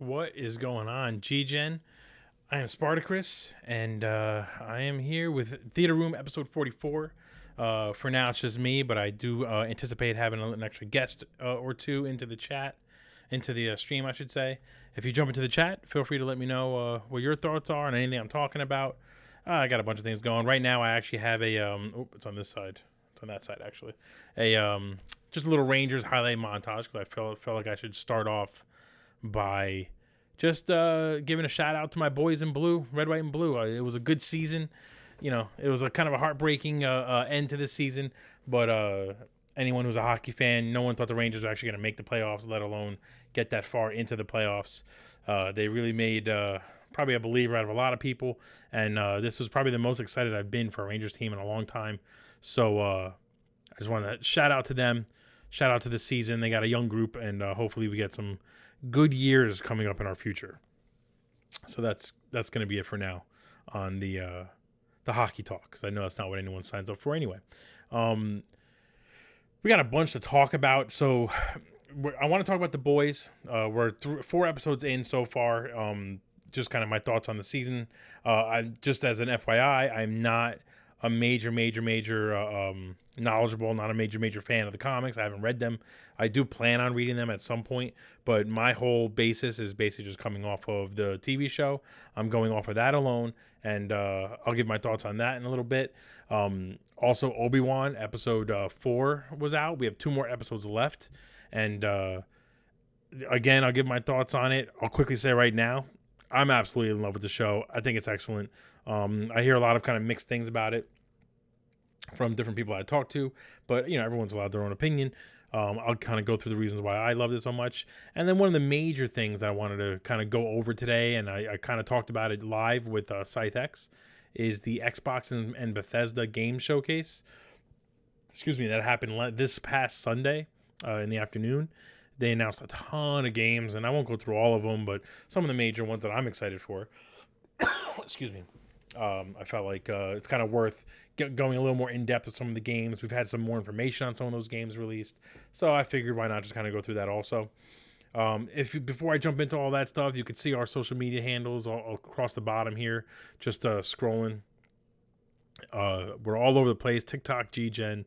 What is going on, GGEN? I am Spartacris, and I am here with Theater Room episode 44. For now, it's just me, but I do anticipate having an extra guest or two into the chat, into the stream, I should say. If you jump into the chat, feel free to let me know what your thoughts are on anything I'm talking about. I got a bunch of things going. Right now, I actually have a, it's on this side. It's on that side, actually. Just a little Rangers highlight montage, because I felt like I should start off by just giving a shout out to my boys in blue, red, white, and blue. It was a good season. You know, it was a kind of a heartbreaking end to this season. But anyone who's a hockey fan, no one thought the Rangers were actually going to make the playoffs, let alone get that far into the playoffs. They really made probably a believer out of a lot of people. And this was probably the most excited I've been for a Rangers team in a long time. So I just want to shout out to them. Shout out to the season. They got a young group, and hopefully we get some good years coming up in our future. So that's going to be it for now on the hockey talk, because I know that's not what anyone signs up for anyway. We got a bunch to talk about. So I want to talk about the boys. We're 4 episodes in so far. Just kind of my thoughts on the season. I just as an FYI, I'm not a major knowledgeable, not a major fan of the comics. I haven't read them. I do plan on reading them at some point, but my whole basis is basically just coming off of the TV show. I'm going off of that alone, and I'll give my thoughts on that in a little bit. Also, Obi-Wan episode 4 was out. We have 2 more episodes left, and again, I'll give my thoughts on it. I'll quickly say right now, I'm absolutely in love with the show. I think it's excellent. I hear a lot of kind of mixed things about it from different people I talk to, but you know, everyone's allowed their own opinion. I'll kind of go through the reasons why I love it so much. And then one of the major things that I wanted to kind of go over today, and I kind of talked about it live with ScytheX, is the Xbox and Bethesda game showcase. Excuse me, that happened this past Sunday in the afternoon. They announced a ton of games, and I won't go through all of them, but some of the major ones that I'm excited for. Excuse me. I felt like it's kind of worth going a little more in depth with some of the games. We've had some more information on some of those games released, so I figured why not just kind of go through that also. Before I jump into all that stuff, you could see our social media handles all across the bottom here, just scrolling. We're all over the place. TikTok, Facebook,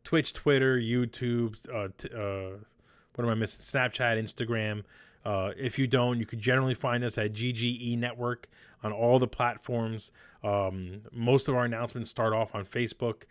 Twitch, Twitter, YouTube. What am I missing? Snapchat, Instagram. If you don't, you could generally find us at GGENetwork on all the platforms. Most of our announcements start off on Facebook.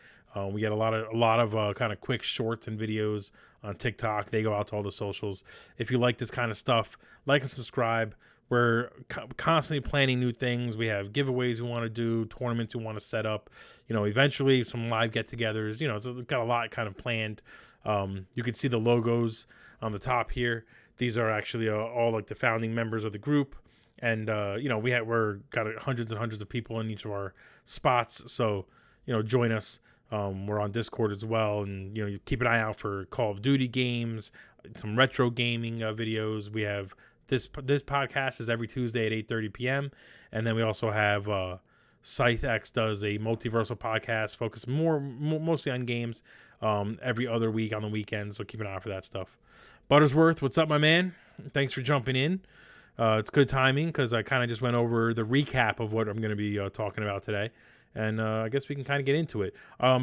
We get a lot of kind of quick shorts and videos on TikTok. They go out to all the socials. If you like this kind of stuff, like and subscribe. We're constantly planning new things. We have giveaways we want to do, tournaments we want to set up. You know, eventually some live get-togethers. You know, it's got a lot kind of planned. You can see the logos on the top here. These are actually all like the founding members of the group, and you know, we're got hundreds and hundreds of people in each of our spots. So you know, join us. We're on Discord as well, and you know, you keep an eye out for Call of Duty games, some retro gaming videos. We have this podcast is every Tuesday at 8:30 p.m. and then we also have ScytheX does a Multiversal podcast focused mostly on games every other week on the weekends. So keep an eye out for that stuff. Buttersworth, what's up, my man? Thanks for jumping in. It's good timing because I kind of just went over the recap of what I'm going to be talking about today. And I guess we can kind of get into it.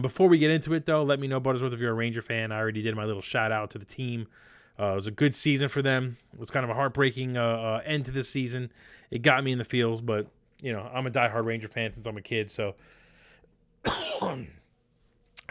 Before we get into it, though, let me know, Buttersworth, if you're a Ranger fan. I already did my little shout out to the team. It was a good season for them. It was kind of a heartbreaking end to this season. It got me in the feels, but, you know, I'm a diehard Ranger fan since I'm a kid, so I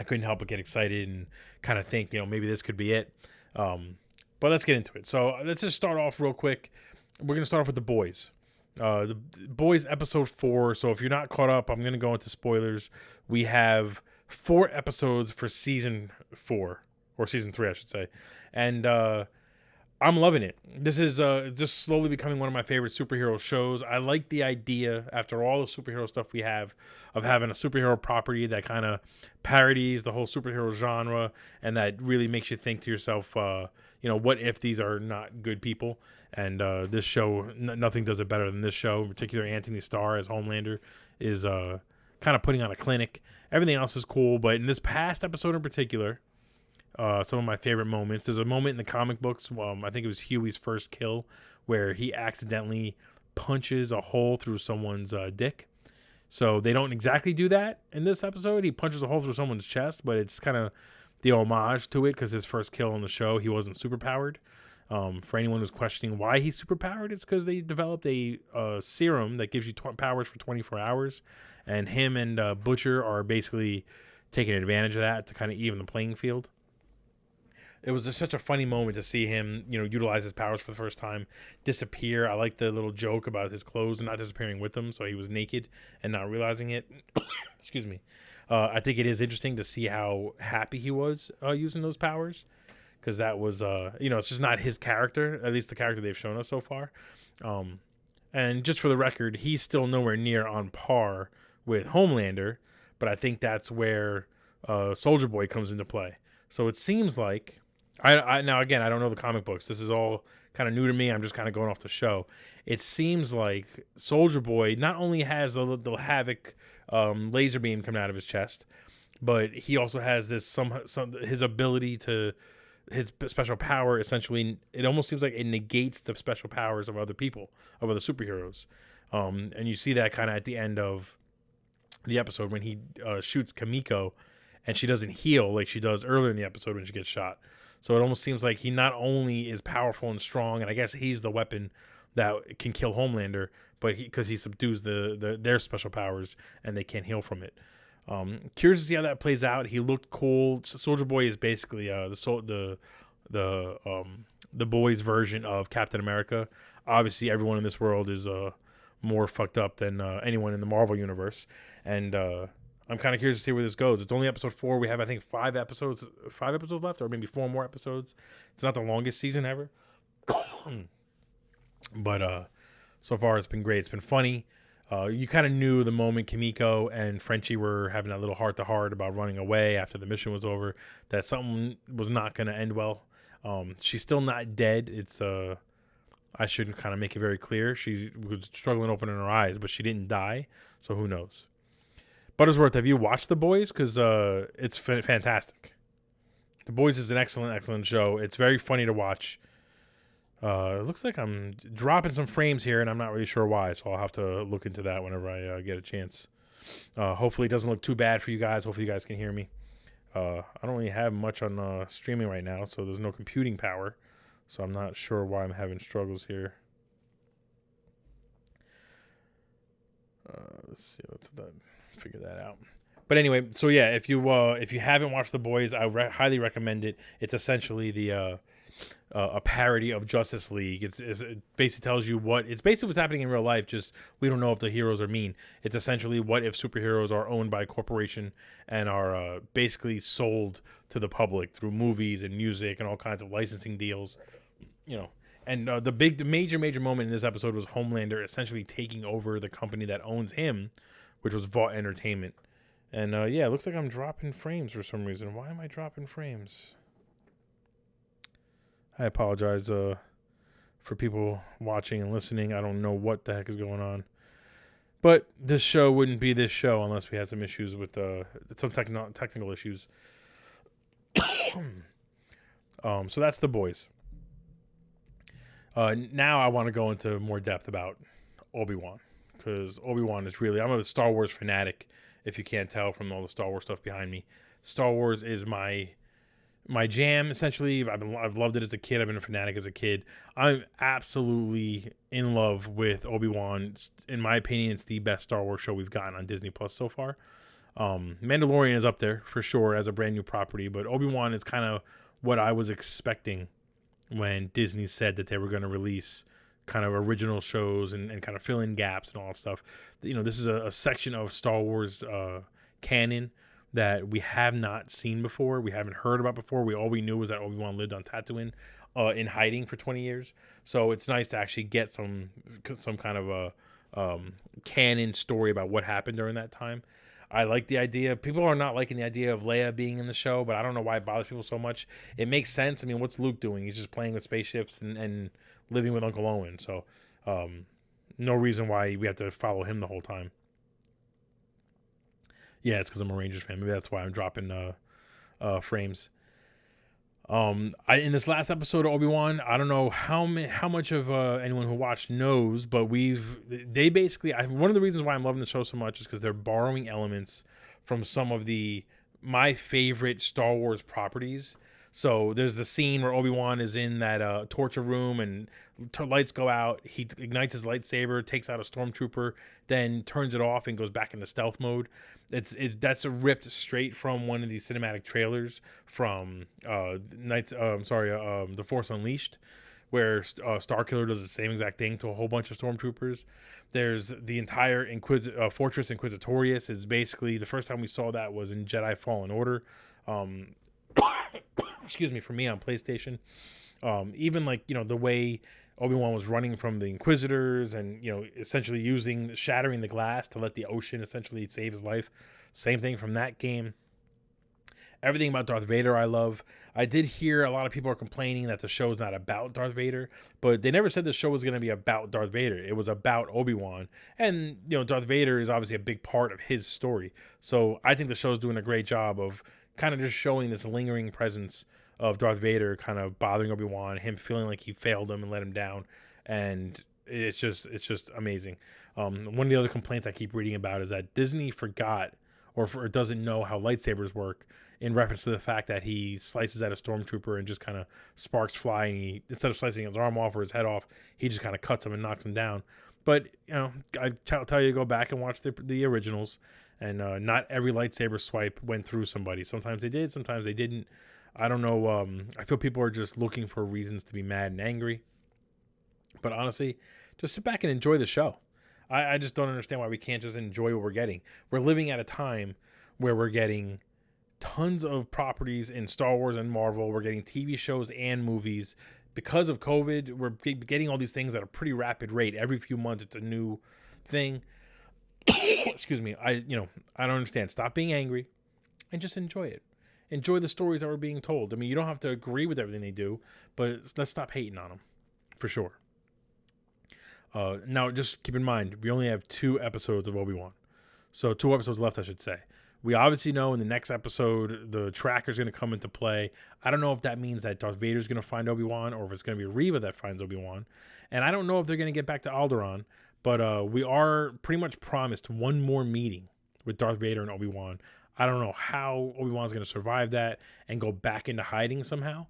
couldn't help but get excited and kind of think, you know, maybe this could be it. But let's get into it. So let's just start off real quick. We're going to start off with the boys. The boys episode 4. So if you're not caught up, I'm going to go into spoilers. We have 4 episodes for season 4, or season 3, I should say. And I'm loving it. This is just slowly becoming one of my favorite superhero shows. I like the idea, after all the superhero stuff we have, of having a superhero property that kind of parodies the whole superhero genre, and that really makes you think to yourself, you know, what if these are not good people? And this show, nothing does it better than this show. In particular, Anthony Starr as Homelander is kind of putting on a clinic. Everything else is cool, but in this past episode in particular, some of my favorite moments. There's a moment in the comic books, I think it was Huey's first kill, where he accidentally punches a hole through someone's dick. So they don't exactly do that in this episode. He punches a hole through someone's chest, but it's kind of the homage to it because his first kill on the show, he wasn't superpowered. For anyone who's questioning why he's superpowered, it's because they developed a serum that gives you powers for 24 hours. And him and Butcher are basically taking advantage of that to kind of even the playing field. It was just such a funny moment to see him, utilize his powers for the first time, disappear. I like the little joke about his clothes not disappearing with him, so he was naked and not realizing it. Excuse me. I think it is interesting to see how happy he was using those powers, because that was, it's just not his character, at least the character they've shown us so far. And just for the record, he's still nowhere near on par with Homelander, but I think that's where Soldier Boy comes into play. So it seems like, now again, I don't know the comic books. This is all kind of new to me. I'm just kind of going off the show. It seems like Soldier Boy not only has the Havoc laser beam coming out of his chest, but he also has this his ability to, his special power, essentially, it almost seems like it negates the special powers of other people, of other superheroes. And you see that kind of at the end of the episode when he shoots Kamiko, and she doesn't heal like she does earlier in the episode when she gets shot. So it almost seems like he not only is powerful and strong, and I guess he's the weapon that can kill Homelander, but because he subdues their special powers and they can't heal from it. Curious to see how that plays out. He looked cool. Soldier Boy is basically the boys' version of Captain America. Obviously, everyone in this world is more fucked up than anyone in the Marvel universe, and I'm kind of curious to see where this goes. It's only episode 4. We have, I think, 5 episodes left, or maybe 4 more episodes. It's not the longest season ever. But so far it's been great. It's been funny. You kind of knew the moment Kamiko and Frenchie were having that little heart-to-heart about running away after the mission was over, that something was not going to end well. She's still not dead. It's I should kind of make it very clear. She was struggling opening her eyes, but she didn't die, so who knows. Buttersworth, have you watched The Boys? Because it's fantastic. The Boys is an excellent show. It's very funny to watch. It looks like I'm dropping some frames here, and I'm not really sure why, so I'll have to look into that whenever I get a chance. Hopefully it doesn't look too bad for you guys. Hopefully you guys can hear me. I don't really have much on streaming right now, so there's no computing power, so I'm not sure why I'm having struggles here. Let's see. Let's figure that out. But anyway, so yeah, if you haven't watched The Boys, I highly recommend it. It's essentially a parody of Justice League. It basically tells you it's basically what's happening in real life, just we don't know if the heroes are mean. It's essentially what if superheroes are owned by a corporation and are basically sold to the public through movies and music and all kinds of licensing deals, And the major moment in this episode was Homelander essentially taking over the company that owns him, which was Vought Entertainment. And it looks like I'm dropping frames for some reason. Why am I dropping frames? I apologize for people watching and listening. I don't know what the heck is going on. But this show wouldn't be this show unless we had some issues with some technical issues. So that's The Boys. Now I want to go into more depth about Obi-Wan. Because Obi-Wan is really... I'm a Star Wars fanatic, if you can't tell from all the Star Wars stuff behind me. Star Wars is my jam, essentially. I've loved it as a kid. I've been a fanatic as a kid. I'm absolutely in love with Obi-Wan. In my opinion, it's the best Star Wars show we've gotten on Disney Plus so far. Mandalorian is up there for sure as a brand new property, but Obi-Wan is kind of what I was expecting when Disney said that they were going to release kind of original shows and kind of fill in gaps and all that stuff. This is a section of Star Wars canon that we have not seen before, we haven't heard about before. All we knew was that Obi-Wan lived on Tatooine in hiding for 20 years. So it's nice to actually get some kind of a canon story about what happened during that time. I like the idea. People are not liking the idea of Leia being in the show, but I don't know why it bothers people so much. It makes sense. I mean, what's Luke doing? He's just playing with spaceships and living with Uncle Owen. So no reason why we have to follow him the whole time. Yeah, it's because I'm a Rangers fan. Maybe that's why I'm dropping frames. In this last episode of Obi-Wan, I don't know how much of anyone who watched knows, but they basically, one of the reasons why I'm loving the show so much is because they're borrowing elements from some of my favorite Star Wars properties. So there's the scene where Obi-Wan is in that torture room and lights go out. He ignites his lightsaber, takes out a stormtrooper, then turns it off and goes back into stealth mode. That's ripped straight from one of these cinematic trailers from The Force Unleashed, where Starkiller does the same exact thing to a whole bunch of stormtroopers. There's the entire Fortress Inquisitorius is basically, the first time we saw that was in Jedi Fallen Order. Excuse me, for me on PlayStation. Even like, the way Obi-Wan was running from the Inquisitors and, essentially shattering the glass to let the ocean essentially save his life. Same thing from that game. Everything about Darth Vader I love. I did hear a lot of people are complaining that the show's not about Darth Vader, but they never said the show was going to be about Darth Vader. It was about Obi-Wan. And, Darth Vader is obviously a big part of his story. So I think the show's doing a great job of kind of just showing this lingering presence of Darth Vader kind of bothering Obi-Wan, him feeling like he failed him and let him down. And it's just amazing. One of the other complaints I keep reading about is that Disney forgot or doesn't know how lightsabers work, in reference to the fact that he slices at a stormtrooper and just kind of sparks fly, and instead of slicing his arm off or his head off, he just kind of cuts him and knocks him down. But, I tell you to go back and watch the originals, and not every lightsaber swipe went through somebody. Sometimes they did, sometimes they didn't. I don't know. I feel people are just looking for reasons to be mad and angry. But honestly, just sit back and enjoy the show. I just don't understand why we can't just enjoy what we're getting. We're living at a time where we're getting tons of properties in Star Wars and Marvel. We're getting TV shows and movies. Because of COVID, we're getting all these things at a pretty rapid rate. Every few months, it's a new thing. Excuse me. I don't understand. Stop being angry and just enjoy it. Enjoy the stories that were being told. I mean, you don't have to agree with everything they do, but let's stop hating on them, for sure. Now, just keep in mind, we only have 2 episodes of Obi-Wan. So 2 episodes left, I should say. We obviously know in the next episode, the tracker's going to come into play. I don't know if that means that Darth Vader's going to find Obi-Wan or if it's going to be Reva that finds Obi-Wan. And I don't know if they're going to get back to Alderaan, but we are pretty much promised one more meeting with Darth Vader and Obi-Wan. I don't know how Obi-Wan's going to survive that and go back into hiding somehow.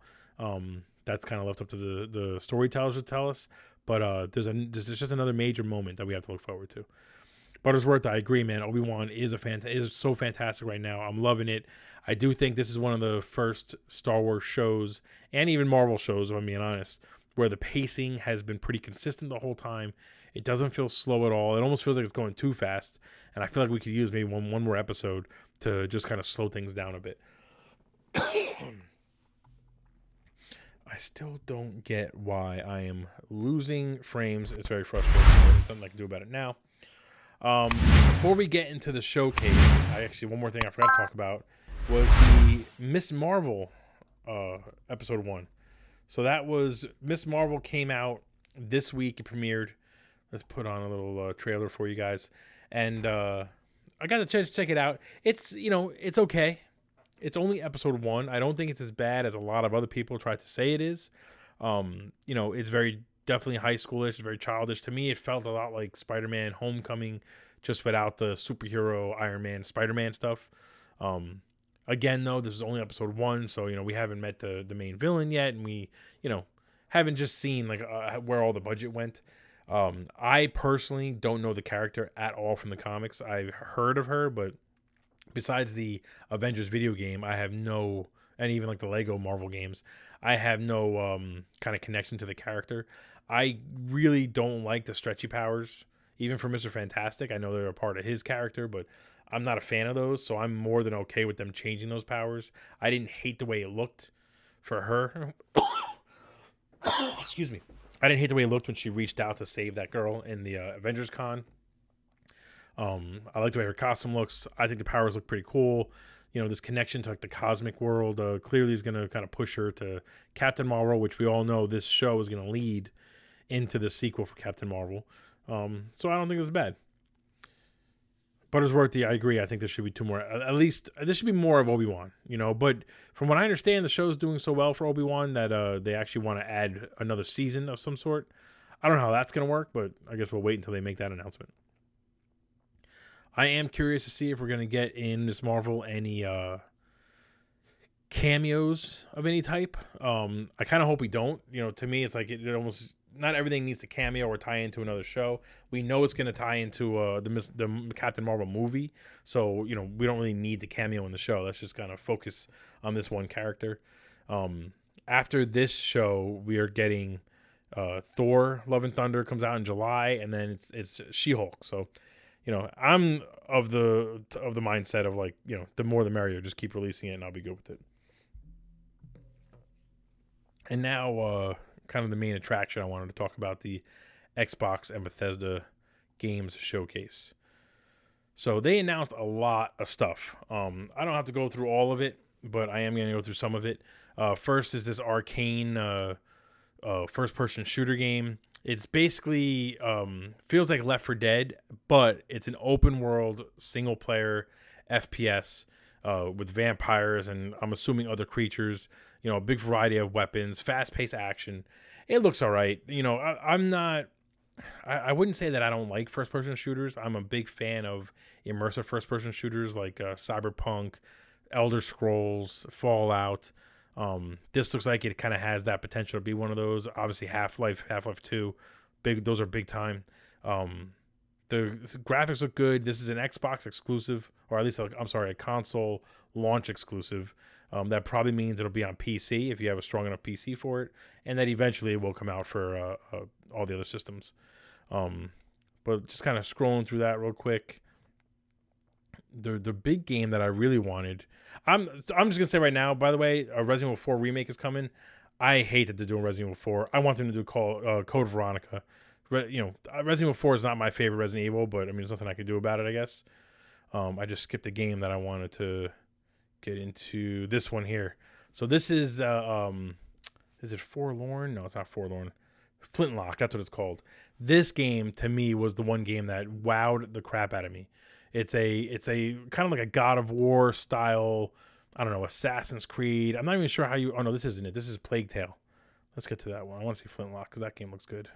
That's kind of left up to the storytellers to tell us. But there's just another major moment that we have to look forward to. Buttersworth, I agree, man. Obi-Wan is so fantastic right now. I'm loving it. I do think this is one of the first Star Wars shows, and even Marvel shows, if I'm being honest, where the pacing has been pretty consistent the whole time. It doesn't feel slow at all. It almost feels like it's going too fast. And I feel like we could use maybe one more episode to just kind of slow things down a bit. I still don't get why I am losing frames. It's very frustrating. There's nothing I can do about it now. Before we get into the showcase, one more thing I forgot to talk about was the Miss Marvel episode 1. So that was Miss Marvel came out this week. It premiered. Let's put on a little trailer for you guys, and I got the chance to check it out. It's it's okay. It's only episode 1. I don't think it's as bad as a lot of other people try to say it is. It's very definitely high schoolish, it's very childish. To me, it felt a lot like Spider-Man Homecoming, just without the superhero Iron Man, Spider-Man stuff. Again, though, this is only episode 1, so, we haven't met the main villain yet, and we, haven't just seen, where all the budget went. I personally don't know the character at all from the comics. I've heard of her, but besides the Avengers video game, I have no, and even like the Lego Marvel games, I have no kind of connection to the character. I really don't like the stretchy powers, even for Mr. Fantastic. I know they're a part of his character, but I'm not a fan of those, so I'm more than okay with them changing those powers. I didn't hate the way it looked for her. Excuse me. I didn't hate the way it looked when she reached out to save that girl in the Avengers Con. I like the way her costume looks. I think the powers look pretty cool. This connection to like the cosmic world clearly is going to kind of push her to Captain Marvel, which we all know this show is going to lead into the sequel for Captain Marvel. So I don't think it's bad. Buttersworthy, I agree. I think there should be two more. At least there should be more of Obi-Wan, you know. But from what I understand, the show's doing so well for Obi-Wan that they actually want to add another season of some sort. I don't know how that's going to work, but I guess we'll wait until they make that announcement. I am curious to see if we're going to get in Miss Marvel any cameos of any type. I kind of hope we don't. You know, to me, it's like it almost... Not everything needs to cameo or tie into another show. We know it's going to tie into the Captain Marvel movie, so you know we don't really need the cameo in the show. Let's just kind of focus on this one character. After this show, we are getting Thor: Love and Thunder comes out in July, and then it's She-Hulk. So, you know, I'm of the mindset of like, you know, the more the merrier. Just keep releasing it, and I'll be good with it. And now, kind of the main attraction, I wanted to talk about the Xbox and Bethesda Games Showcase. So they announced a lot of stuff. I don't have to go through all of it, but I am going to go through some of it. First is this Arcane first-person shooter game. It's basically feels like Left 4 Dead, but it's an open-world single-player FPS with vampires and I'm assuming other creatures. You know, a big variety of weapons, fast-paced action. It looks all right. You know, I wouldn't say that I don't like first-person shooters. I'm a big fan of immersive first-person shooters like Cyberpunk, Elder Scrolls, Fallout. This looks like it kind of has that potential to be one of those. Obviously, Half-Life 2, those are big time. The graphics look good. This is an Xbox exclusive, or at least, a console launch exclusive. That probably means it'll be on PC if you have a strong enough PC for it, and that eventually it will come out for all the other systems. But just kind of scrolling through that real quick. The big game that I really wanted, I'm just gonna say right now. By the way, a Resident Evil 4 remake is coming. I hate that they're doing Resident Evil 4. I want them to do Code Veronica. Resident Evil 4 is not my favorite Resident Evil, but I mean, there's nothing I can do about it, I guess. I just skipped a game that I wanted to get into. This one here. So this is it Forlorn? No, it's not Forlorn. Flintlock, that's what it's called. This game to me was the one game that wowed the crap out of me. It's a kind of like a God of War style, I don't know, Assassin's Creed. I'm not even sure how you... Oh no, this isn't it. This is Plague Tale. Let's get to that one. I want to see Flintlock because that game looks good.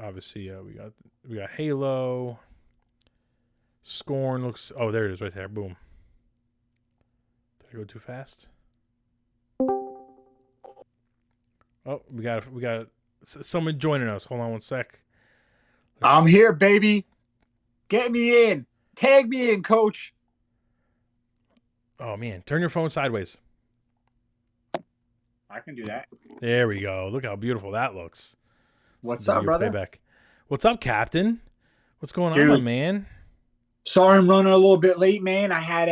Obviously, we got Halo. Scorn looks... Oh, there it is right there. Boom. Did I go too fast? Oh, we got someone joining us. Hold on one sec. I'm here, baby. Get me in. Tag me in, coach. Oh, man. Turn your phone sideways. I can do that. There we go. Look how beautiful that looks. What's up, brother? Playback. What's up, Captain? What's going Dude, on, man? Sorry I'm running a little bit late, man. I had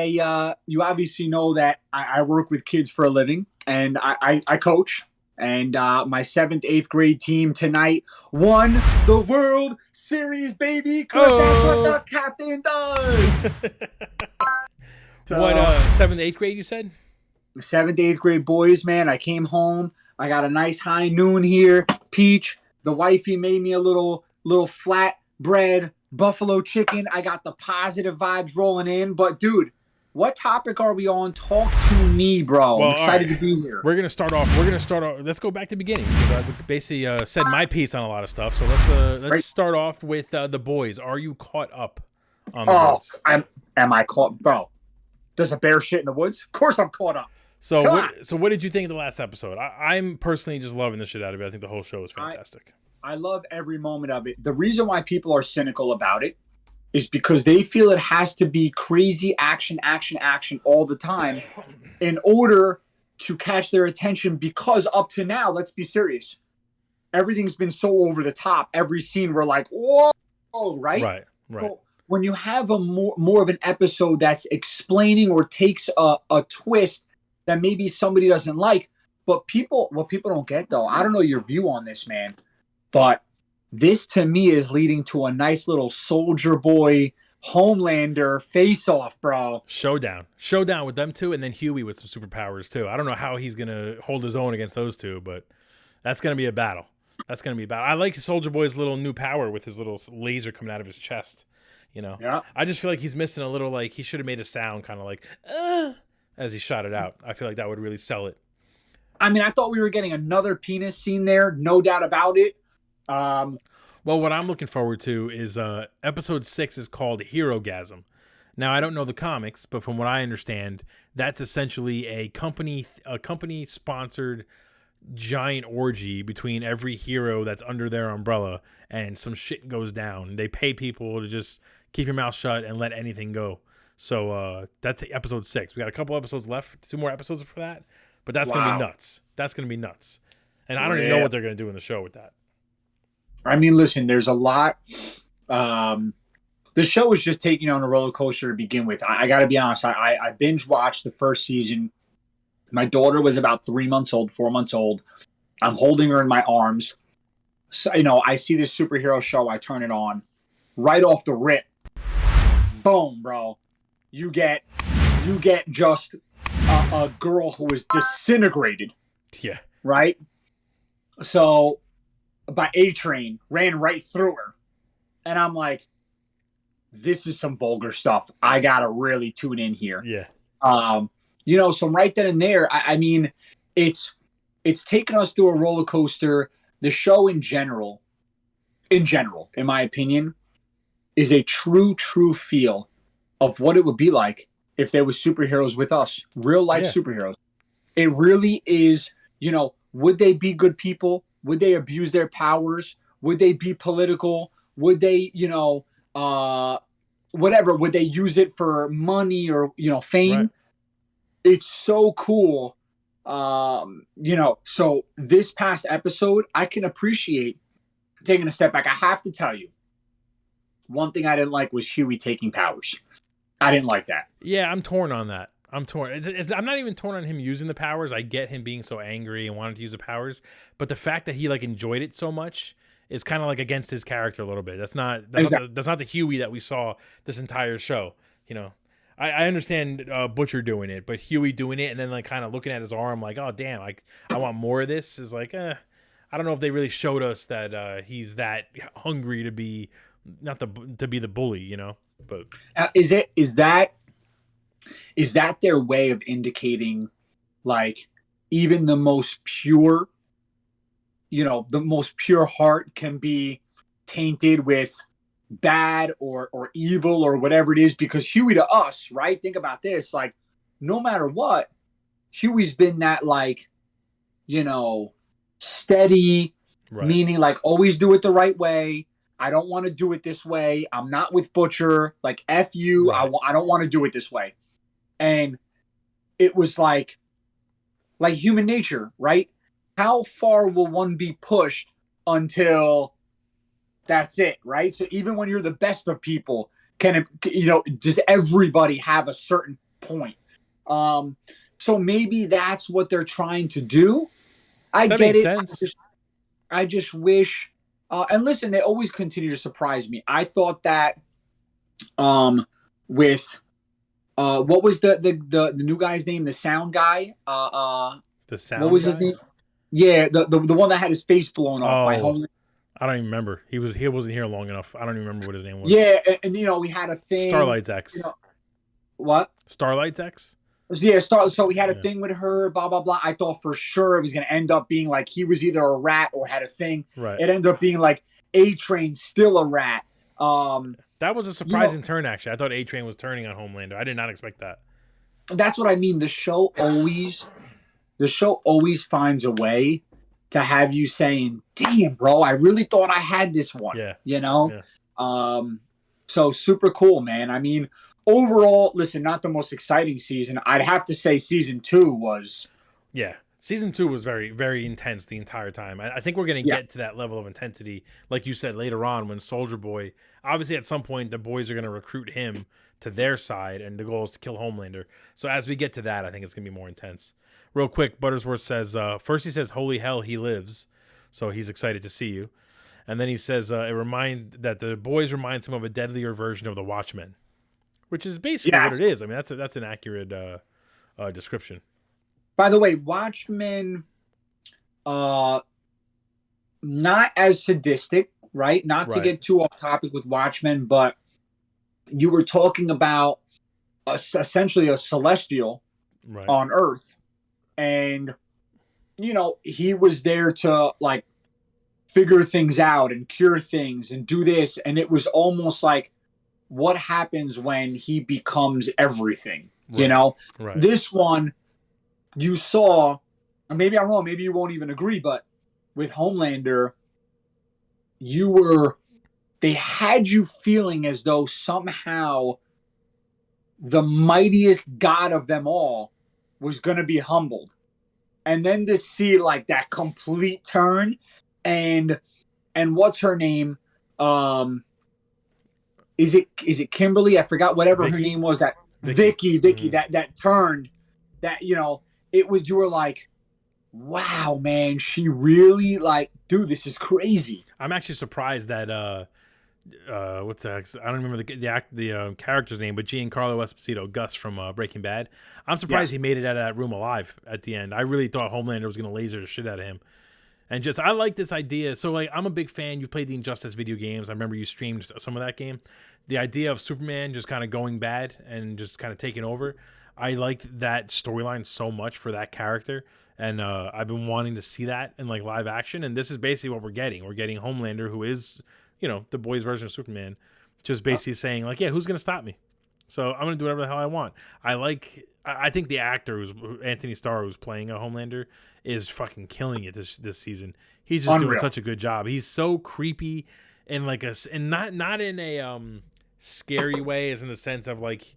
you obviously know that I work with kids for a living, and I coach. And my 7th, 8th grade team tonight won the World Series, baby, because that's what the captain does. What, 7th, 8th grade, you said? 7th, 8th grade boys, man. I came home. I got a nice high noon here. Peach, the wifey made me a little flat bread buffalo chicken. I got the positive vibes rolling in. But, dude, what topic are we on? Talk to me, bro. Well, I'm excited right. to be here. We're gonna start off. Let's go back to the beginning. I basically said my piece on a lot of stuff. So let's start off with the boys. Are you caught up on the boys? Am I caught, bro? Does a bear shit in the woods? Of course I'm caught up. So what did you think of the last episode? I'm personally just loving the shit out of it. I think the whole show is fantastic. I love every moment of it. The reason why people are cynical about it is because they feel it has to be crazy action all the time in order to catch their attention, because up to now, let's be serious, everything's been so over the top. Every scene we're like, whoa, right? Right. So when you have a more of an episode that's explaining or takes a twist that maybe somebody doesn't like, but what people don't get, though, I don't know your view on this, man, but this, to me, is leading to a nice little Soldier Boy, Homelander face-off, bro. Showdown with them two, and then Huey with some superpowers, too. I don't know how he's going to hold his own against those two, but that's going to be a battle. I like Soldier Boy's little new power with his little laser coming out of his chest. You know, Yeah. I just feel like he's missing a little. Like he should have made a sound, kind of like as he shot it out. I feel like that would really sell it. I mean, I thought we were getting another penis scene there, no doubt about it. Well, what I'm looking forward to is episode 6 is called Herogasm. Now, I don't know the comics, but from what I understand, that's essentially a company sponsored giant orgy between every hero that's under their umbrella, and some shit goes down. They pay people to just keep your mouth shut and let anything go. So that's episode 6. We got a couple episodes left, 2 more episodes for that, but that's gonna be nuts. That's gonna be nuts, and I don't even know what they're gonna do in the show with that. I mean, listen, there's a lot. The show is just taking on a roller coaster to begin with. I got to be honest. I binge watched the first season. My daughter was about 3 months old, 4 months old. I'm holding her in my arms. So, I see this superhero show. I turn it on. Right off the rip, boom, bro. You get just a girl who is disintegrated. Yeah. Right. So, by A-Train ran right through her, and I'm like, this is some vulgar stuff. I gotta really tune in here. Yeah. So right then and there, I mean, it's taken us through a roller coaster. The show in general, in my opinion, is a true feel of what it would be like if there was superheroes with us, real life superheroes. It really is, would they be good people? Would they abuse their powers? Would they be political? Would they, whatever? Would they use it for money or, fame? Right. It's so cool. So this past episode, I can appreciate taking a step back. I have to tell you, one thing I didn't like was Huey taking powers. I didn't like that. Yeah, I'm torn on that. I'm torn. I'm not even torn on him using the powers. I get him being so angry and wanting to use the powers, but the fact that he enjoyed it so much is kind of against his character a little bit. That's not the Huey that we saw this entire show. I understand Butcher doing it, but Huey doing it and then kind of looking at his arm like, oh damn, I want more of this is I don't know if they really showed us that he's that hungry to be to be the bully, But is that their way of indicating even the most pure, the most pure heart can be tainted with bad or evil or whatever it is? Because Huey to us, right? Think about this, no matter what, Huey's been that steady, right. Meaning always do it the right way. I don't want to do it this way. I'm not with Butcher. F you. Right. I don't want to do it this way. And it was like human nature, right? How far will one be pushed until that's it, right? So even when you're the best of people, does everybody have a certain point? So maybe that's what they're trying to do. I get it. Sense. I just wish. And listen, they always continue to surprise me. I thought that with what was the new guy's name? The sound guy. The sound. What was guy? his name? Yeah, the one that had his face blown off by Homeland. I don't even remember. He wasn't here long enough. I don't even remember what his name was. Yeah, and we had a thing. Starlight's X. What? Starlight's X. Yeah, so we had a thing with her, blah, blah, blah. I thought for sure it was going to end up being he was either a rat or had a thing. Right. It ended up being A-Train still a rat. That was a surprising turn, actually. I thought A-Train was turning on Homelander. I did not expect that. That's what I mean. The show always finds a way to have you saying, damn, bro, I really thought I had this one. Yeah. Yeah. So super cool, man. I mean, overall, listen, not the most exciting season. I'd have to say season 2 was. Yeah. Season 2 was very, very intense the entire time. I think we're going to get to that level of intensity, like you said, later on when Soldier Boy, obviously at some point the boys are going to recruit him to their side, and the goal is to kill Homelander. So as we get to that, I think it's going to be more intense. Real quick, Buttersworth says, first he says, holy hell, he lives. So he's excited to see you. And then he says, that the boys reminds him of a deadlier version of the Watchmen, which is basically what it is. I mean, that's an accurate description. By the way, Watchmen, not as sadistic, right? Not to get too off topic with Watchmen, but you were talking about essentially a celestial Right. on Earth, and he was there to like figure things out and cure things and do this, and it was almost like what happens when he becomes everything. Right. Right. This one you saw, maybe I'm wrong, maybe you won't even agree, but with Homelander, they had you feeling as though somehow the mightiest god of them all was going to be humbled. And then to see like that complete turn, and what's her name? Is it Kimberly? I forgot whatever Vicky? her name was. That Vicky. Vicky, that turned, that it was, you were like, wow, man, she really, like, dude, this is crazy. I'm actually surprised that what's that? I don't remember the character's name, but Giancarlo Esposito, Gus from Breaking Bad. I'm surprised he made it out of that room alive at the end. I really thought Homelander was gonna laser the shit out of him. And just, I like this idea. So like, I'm a big fan. You played the Injustice video games. I remember you streamed some of that game. The idea of Superman just kind of going bad and just kind of taking over. I liked that storyline so much for that character. And I've been wanting to see that in like live action. And this is basically what we're getting. We're getting Homelander, who is, the boys' version of Superman, just basically saying like, yeah, who's going to stop me? So I'm going to do whatever the hell I want. I think the actor, Anthony Starr, who's playing a Homelander, is fucking killing it this season. He's just doing such a good job. He's so creepy and like not in a scary way, as in the sense of like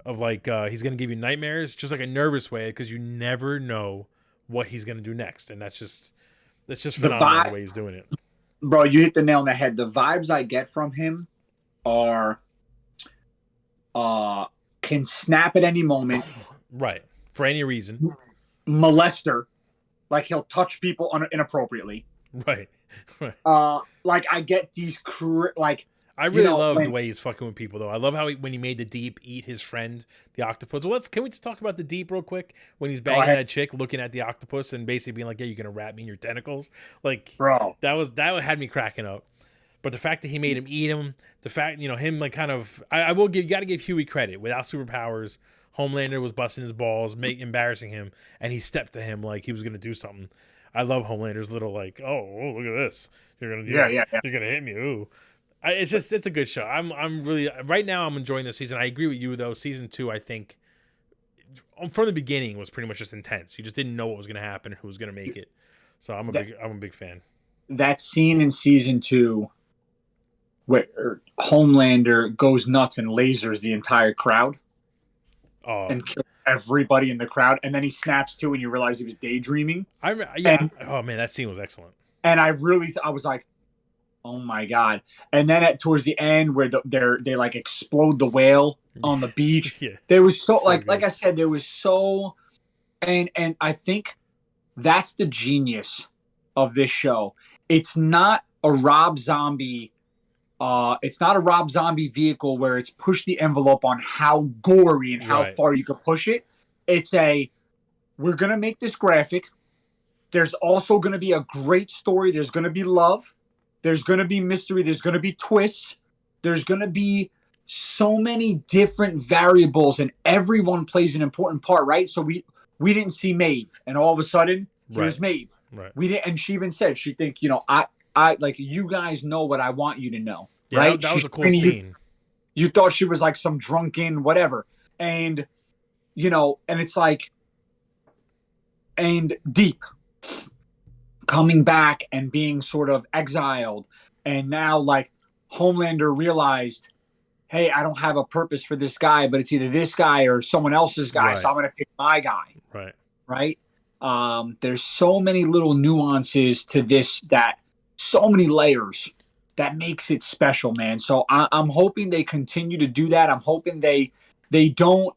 he's gonna give you nightmares, just like a nervous way, because you never know what he's gonna do next, and that's just phenomenal the way he's doing it. Bro, you hit the nail on the head. The vibes I get from him are can snap at any moment. Right. For any reason. Molester. Like, he'll touch people inappropriately. Right. Like, I get these like, I really love the way he's fucking with people, though. I love how when he made the Deep eat his friend, the octopus. Well, can we just talk about the Deep real quick? When he's banging that chick, looking at the octopus, and basically being like, "Yeah, you're gonna wrap me in your tentacles." Like, bro, that had me cracking up. But the fact that he made him eat him, the fact, him like kind of, I will give, you got to give Huey credit. Without superpowers, Homelander was busting his balls, embarrassing him, and he stepped to him like he was gonna do something. I love Homelander's little like, oh, look at this, you're gonna you're gonna hit me, ooh. It's a good show. I'm really, right now I'm enjoying this season. I agree with you though. Season 2, I think from the beginning was pretty much just intense. You just didn't know what was gonna happen, who was gonna make it. So I'm a big fan. That scene in season 2 where Homelander goes nuts and lasers the entire crowd and kills everybody in the crowd, and then he snaps to, and you realize he was daydreaming. Oh man, that scene was excellent. And I was like, oh my god! And then towards the end, where they like explode the whale on the beach, there was so like I said, there was so, and I think that's the genius of this show. It's not a Rob Zombie. It's not a Rob Zombie vehicle where it's push the envelope on how gory and how far you can push it. It's we're going to make this graphic. There's also going to be a great story. There's going to be love. There's going to be mystery. There's going to be twists. There's going to be so many different variables, and everyone plays an important part, right? So we didn't see Maeve, and all of a sudden, here's Maeve. Right. We didn't, and she even said, she think, I like, you guys know what I want you to know. Yeah, right? That was a cool scene. You thought she was like some drunken whatever. And, and it's like, and Deep coming back and being sort of exiled. And now, like, Homelander realized, hey, I don't have a purpose for this guy, but it's either this guy or someone else's guy. So I'm going to pick my guy. Right. There's so many little nuances to this, that so many layers that makes it special, man. So I'm hoping they continue to do that. I'm hoping they don't.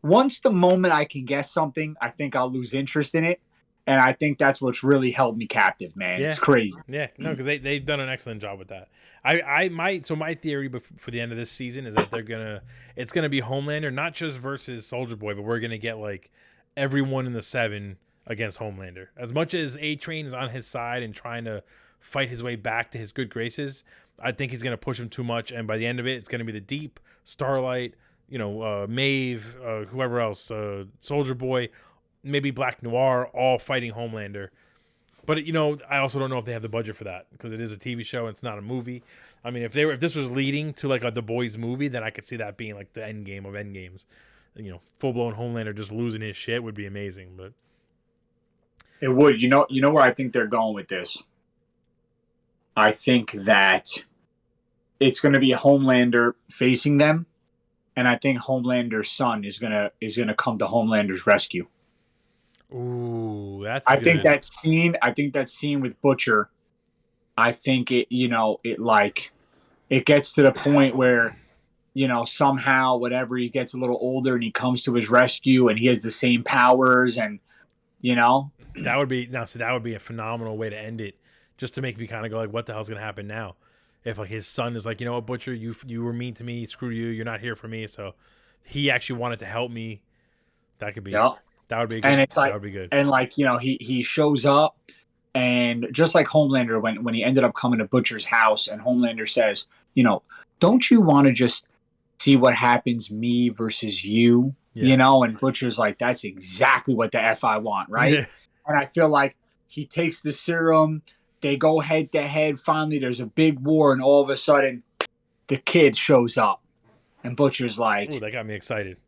Once the moment I can guess something, I think I'll lose interest in it. And I think that's what's really held me captive, man. Yeah. It's crazy. Yeah, no, because they've done an excellent job with that. My theory for the end of this season is that it's gonna be Homelander, not just versus Soldier Boy, but we're gonna get like everyone in the 7 against Homelander. As much as A-Train is on his side and trying to fight his way back to his good graces, I think he's going to push him too much, and by the end of it, it's going to be the Deep, Starlight, Maeve, whoever else, Soldier Boy, maybe Black Noir, all fighting Homelander. But I also don't know if they have the budget for that because it is a TV show and it's not a movie. I mean, if this was leading to like a The Boys movie, then I could see that being like the end game of end games. Full blown Homelander just losing his shit would be amazing. But it would. You know where I think they're going with this. I think that it's going to be Homelander facing them, and I think Homelander's son is gonna come to Homelander's rescue. Ooh, that's. I think that scene with Butcher. I think it gets to the point where, somehow whatever he gets a little older and he comes to his rescue and he has the same powers and. That would be a phenomenal way to end it, just to make me kind of go like, what the hell's gonna happen now? If like his son is like, you know what, Butcher, you were mean to me, screw you, you're not here for me, so he actually wanted to help me. That could be, that would be good. And it's like, that would be good. And like, he shows up, and just like Homelander when he ended up coming to Butcher's house, and Homelander says, don't you want to just see what happens, me versus you? Yeah. And Butcher's like, that's exactly what the F I want, right? Yeah. And I feel like he takes the serum, they go head to head, finally there's a big war, and all of a sudden the kid shows up. And Butcher's like... Ooh, that got me excited.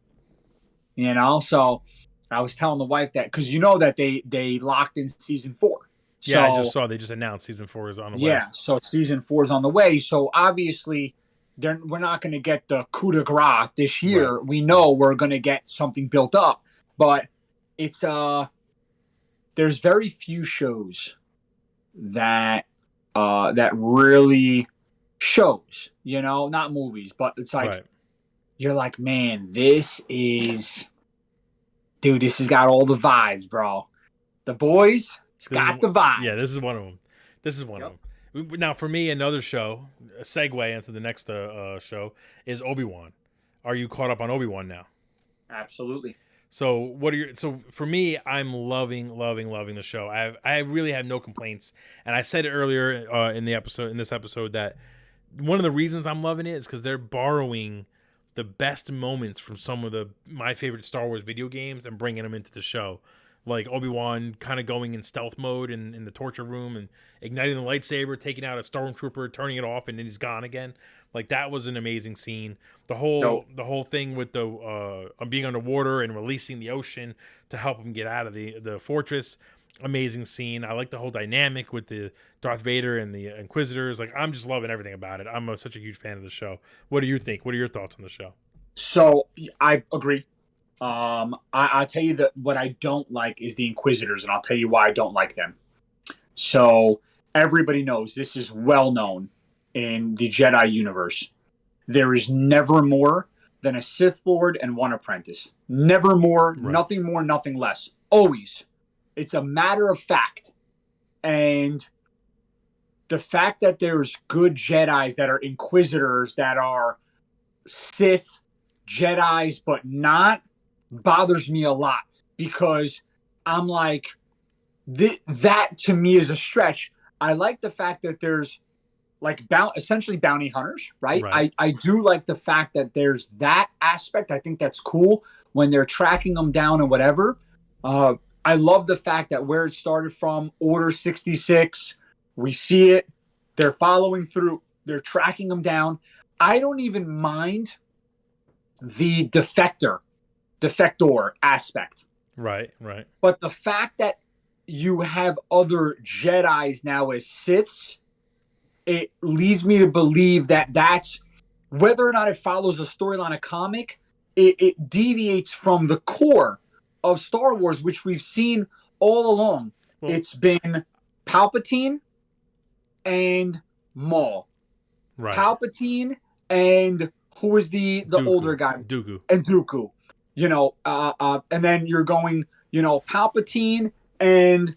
So I was telling the wife that, because that they locked in season 4. Yeah, I just saw they just announced season 4 is on the way. Yeah, so season 4 is on the way. So obviously... we're not going to get the coup de grace this year. Right. We know we're going to get something built up, but it's there's very few shows that really shows, not movies, but it's like You're like, man, this has got all the vibes, bro. The Boys, it's got the vibes. Yeah, this is one of them. This is one of them. Now, for me, another show, a segue into the next show, is Obi-Wan. Are you caught up on Obi-Wan now? Absolutely. So for me, I'm loving the show. I really have no complaints, and I said it earlier in this episode that one of the reasons I'm loving it is because they're borrowing the best moments from some of my favorite Star Wars video games and bringing them into the show. Like Obi-Wan kind of going in stealth mode in the torture room and igniting the lightsaber, taking out a stormtrooper, turning it off, and then he's gone again. Like, that was an amazing scene. The whole thing with the being underwater and releasing the ocean to help him get out of the fortress. Amazing scene. I like the whole dynamic with the Darth Vader and the Inquisitors. Like, I'm just loving everything about it. I'm such a huge fan of the show. What do you think? What are your thoughts on the show? So I agree. I'll tell you that what I don't like is the Inquisitors, and I'll tell you why I don't like them. So everybody knows, this is well known in the Jedi universe. There is never more than a Sith Lord and one apprentice. Never more, nothing more, nothing less. Always. It's a matter of fact. And the fact that there's good Jedis that are Inquisitors, that are Sith Jedis, but not, bothers me a lot, because I'm like, that to me is a stretch. I like the fact that there's like essentially bounty hunters, right? I do like the fact that there's that aspect. I think that's cool when they're tracking them down and whatever. I love the fact that where it started from, Order 66, we see it. They're following through. They're tracking them down. I don't even mind the defector aspect. Right. But the fact that you have other Jedis now as Siths, it leads me to believe that that's, whether or not it follows a storyline, a comic, it deviates from the core of Star Wars, which we've seen all along. Well, it's been Palpatine and Maul. Right. Palpatine and who was the older guy? Dooku. And Dooku. And then you're going, Palpatine and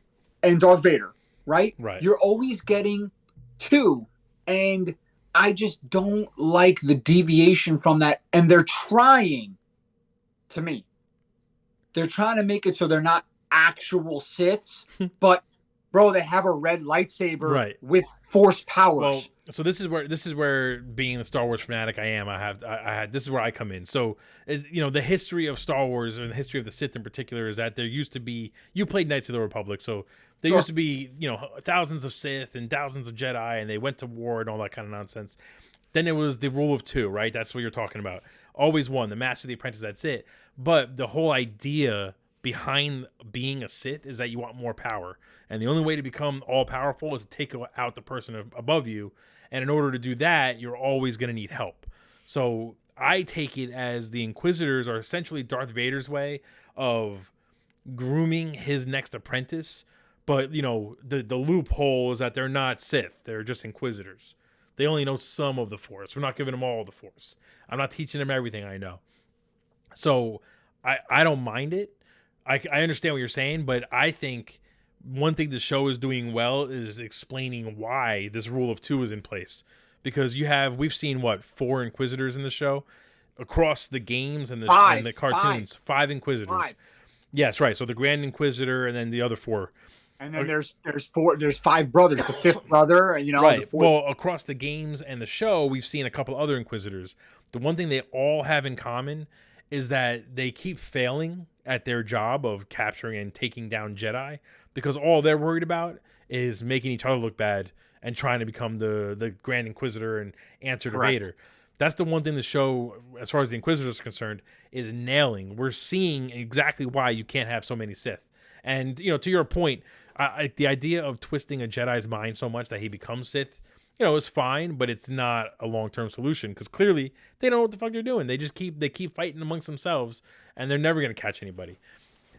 Darth Vader, right? Right. You're always getting two, and I just don't like the deviation from that. And they're trying to make it so they're not actual Siths, but bro, they have a red lightsaber Right. with force powers. Well, so this is where being the Star Wars fanatic I am. I had this is where I come in. So the history of Star Wars and the history of the Sith in particular is that there used to be, you played Knights of the Republic, so there used to be thousands of Sith and thousands of Jedi, and they went to war and all that kind of nonsense. Then it was the rule of two, right? That's what you're talking about. Always one, the master, the apprentice. That's it. But the whole idea behind being a Sith is that you want more power. And the only way to become all powerful is to take out the person above you. And in order to do that, you're always going to need help. So I take it as the Inquisitors are essentially Darth Vader's way of grooming his next apprentice. But, the loophole is that they're not Sith. They're just Inquisitors. They only know some of the Force. We're not giving them all the Force. I'm not teaching them everything I know. So I don't mind it. I understand what you're saying, but I think one thing the show is doing well is explaining why this rule of two is in place. Because we've seen 4 Inquisitors in the show across the games and the cartoons. 5 Inquisitors. 5. Yes, right. So the Grand Inquisitor and then the other 4. And then there's 5 brothers, the 5th brother, right. The 4th. Well, across the games and the show, we've seen a couple other Inquisitors. The one thing they all have in common is that they keep failing at their job of capturing and taking down Jedi, because all they're worried about is making each other look bad and trying to become the Grand Inquisitor and answer to Vader. That's the one thing the show, as far as the Inquisitors are concerned, is nailing. We're seeing exactly why you can't have so many Sith. And, to your point, the idea of twisting a Jedi's mind so much that he becomes Sith, is fine, but it's not a long-term solution, because clearly they don't know what the fuck they're doing. They keep fighting amongst themselves, and they're never going to catch anybody.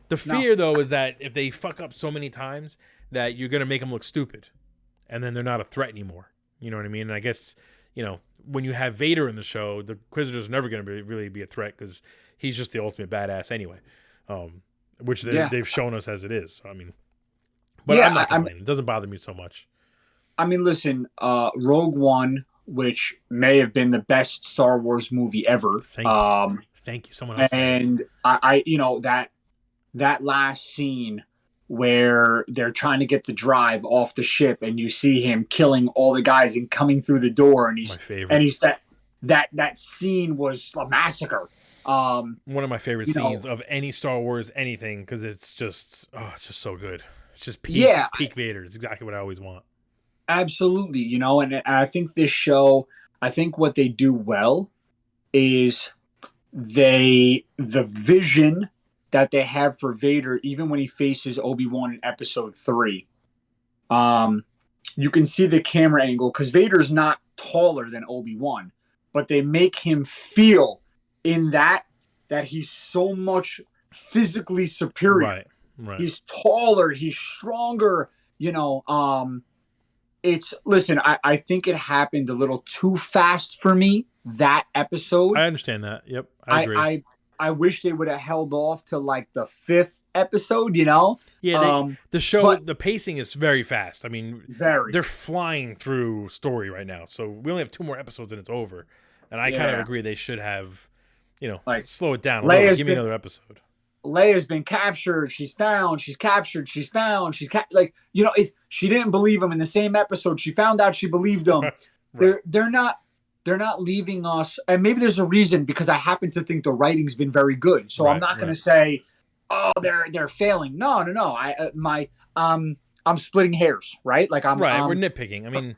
The fear, though, is that if they fuck up so many times that you're going to make them look stupid, and then they're not a threat anymore. You know what I mean? And I guess, when you have Vader in the show, the Inquisitor's never going to really be a threat, because he's just the ultimate badass anyway, which they've shown us as it is. I mean, but I'm not complaining. It doesn't bother me so much. I mean, listen, Rogue One, which may have been the best Star Wars movie ever. Thank you. Someone else. And I that last scene where they're trying to get the drive off the ship, and you see him killing all the guys and coming through the door, and my favorite. And he's that scene was a massacre. One of my favorite scenes of any Star Wars anything, because it's just so good. It's just peak Vader. It's exactly what I always want. Absolutely, and I think this show, what they do well is the vision that they have for Vader, even when he faces Obi-Wan in episode 3. You can see the camera angle, because Vader's not taller than Obi-Wan, but they make him feel in that he's so much physically superior. Right. He's taller, he's stronger, I think it happened a little too fast for me, that episode. I understand that. Yep. I agree. I wish they would have held off to like the 5th episode, Yeah, the show, the pacing is very fast. I mean, they're flying through story right now. So we only have 2 more episodes and it's over. And I kind of agree they should have, slow it down a little bit. Give me another episode. Leia's been captured. She's found. She's captured. She's found. She didn't believe him in the same episode. She found out she believed him. Right. They're not leaving us. And maybe there's a reason, because I happen to think the writing's been very good. So I'm not going to say, oh, they're failing. No. I'm splitting hairs, right? Like we're nitpicking. I mean,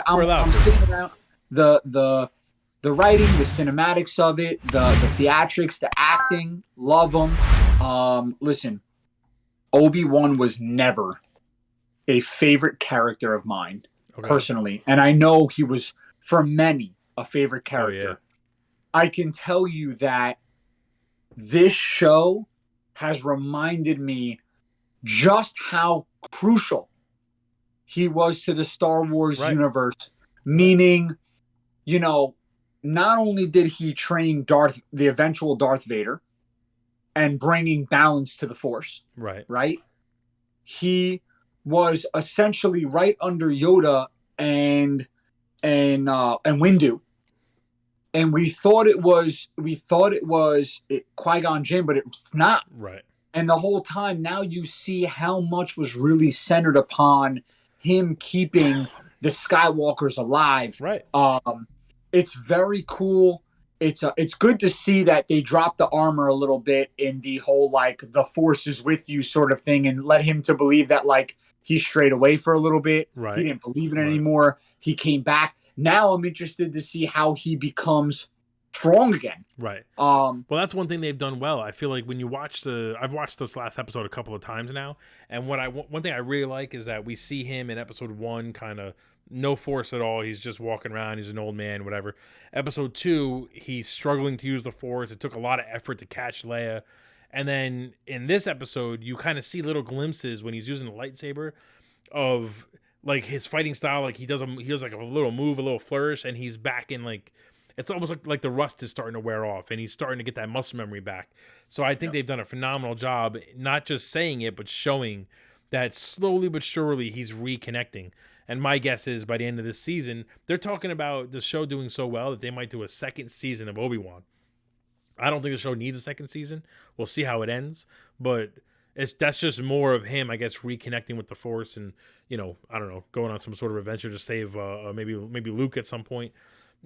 I'm sitting around the writing, the cinematics of it, the theatrics, the acting, love them. Listen, Obi-Wan was never a favorite character of mine, personally. And I know he was, for many, a favorite character. Oh, yeah. I can tell you that this show has reminded me just how crucial he was to the Star Wars universe. Meaning, not only did he train the eventual Darth Vader and bringing balance to the Force, right? He was essentially right under Yoda and Windu, and we thought it was Qui-Gon Jinn, but it's not. Right. And the whole time now you see how much was really centered upon him keeping the Skywalkers alive. Right. It's very cool. It's good to see that they dropped the armor a little bit in the whole like the Force is with you sort of thing, and led him to believe that like he strayed away for a little bit. Right. He didn't believe in it Right. anymore. He came back. Now I'm interested to see how he becomes strong again. Right. Well, that's one thing they've done well. I feel like when you watch I've watched this last episode a couple of times now, and one thing I really like is that we see him in episode 1 kind of no force at all. He's just walking around. He's an old man, whatever. Episode 2, he's struggling to use the force. It took a lot of effort to catch Leia. And then in this episode, you kind of see little glimpses when he's using the lightsaber of like his fighting style. Like he does like a little move, a little flourish, and he's back in like, it's almost like the rust is starting to wear off and he's starting to get that muscle memory back. So I think they've done a phenomenal job, not just saying it, but showing that slowly but surely he's reconnecting. And my guess is by the end of this season, they're talking about the show doing so well that they might do a second season of Obi-Wan. I don't think the show needs a second season. We'll see how it ends, but that's just more of him, I guess, reconnecting with the Force and, you know, I don't know, going on some sort of adventure to save maybe Luke at some point.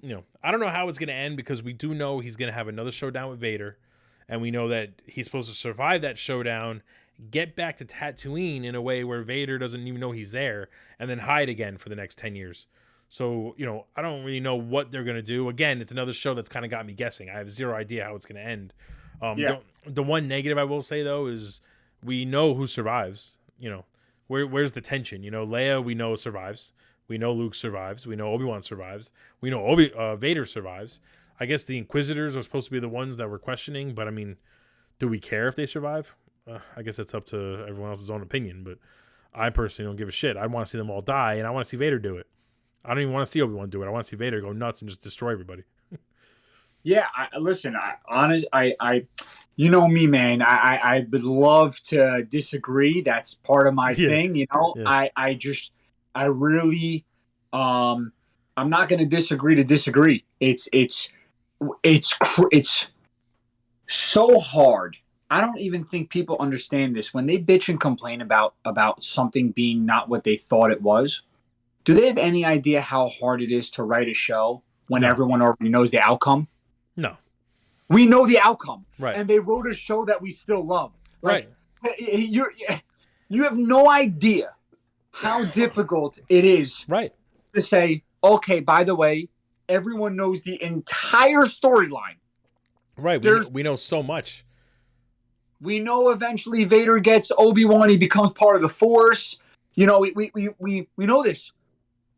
You know, I don't know how it's going to end because we do know he's going to have another showdown with Vader, and we know that he's supposed to survive that showdown, get back to Tatooine in a way where Vader doesn't even know he's there, and then hide again for the next 10 years. So, you know, I don't really know what they're going to do. Again, it's another show that's kind of got me guessing. I have zero idea how it's going to end. The one negative I will say, though, is we know who survives. You know, where's the tension? You know, Leia, we know survives. We know Luke survives. We know Obi-Wan survives. We know Vader survives. I guess the Inquisitors are supposed to be the ones that we're questioning, but I mean, do we care if they survive? I guess it's up to everyone else's own opinion, but I personally don't give a shit. I want to see them all die, and I want to see Vader do it. I don't even want to see Obi-Wan do it. I want to see Vader go nuts and just destroy everybody. Yeah, you know me, man. I would love to disagree. That's part of my thing. You know, yeah. I really, I'm not going to disagree to disagree. It's so hard. I don't even think people understand this when they bitch and complain about something being not what they thought it was. Do they have any idea how hard it is to write a show when everyone already knows the outcome? No. We know the outcome. Right. And they wrote a show that we still love. Like, right. You have no idea how difficult it is to say, okay, by the way, everyone knows the entire storyline. Right. We know so much. We know eventually Vader gets Obi-Wan. He becomes part of the Force. You know, we know this.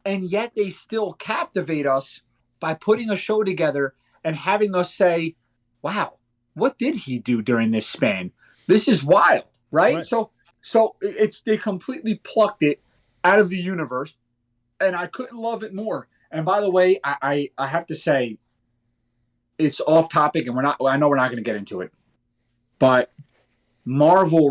And yet they still captivate us by putting a show together and having us say, wow, what did he do during this span? This is wild, right? So they completely plucked it out of the universe, and I couldn't love it more. And by the way, I have to say, it's off topic, and I know we're not going to get into it, but Marvel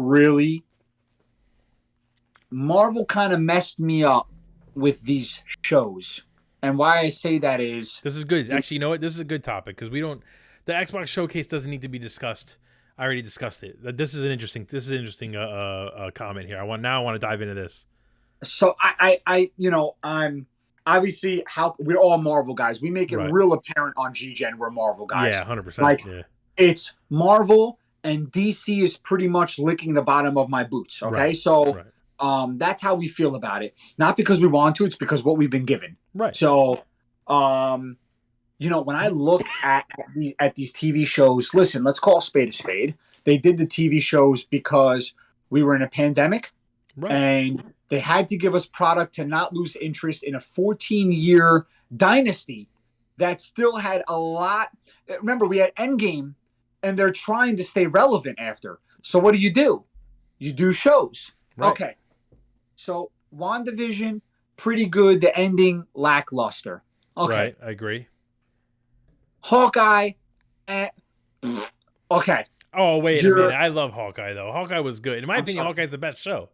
kind of messed me up with these shows. And why I say that is, this is good. Actually, you know what? This is a good topic because the Xbox showcase doesn't need to be discussed. I already discussed it. This is an interesting comment here. I want to dive into this. So I'm obviously we're all Marvel guys. We make it real apparent on GGEN we're Marvel guys. Yeah, 100%. Like it's Marvel and DC is pretty much licking the bottom of my boots. Okay, so. That's how we feel about it. Not because we want to, it's because what we've been given. Right. So, you know, when I look at these TV shows, listen, let's call a spade. They did the TV shows because we were in a pandemic, and they had to give us product to not lose interest in a 14-year dynasty that still had a lot. Remember, we had Endgame, and they're trying to stay relevant after. So what do? You do shows. Right. Okay. So WandaVision, pretty good. The ending, lackluster. Okay. Right, I agree. Hawkeye, okay. Oh, wait a minute. I love Hawkeye, though. Hawkeye was good. In my opinion, Hawkeye's the best show.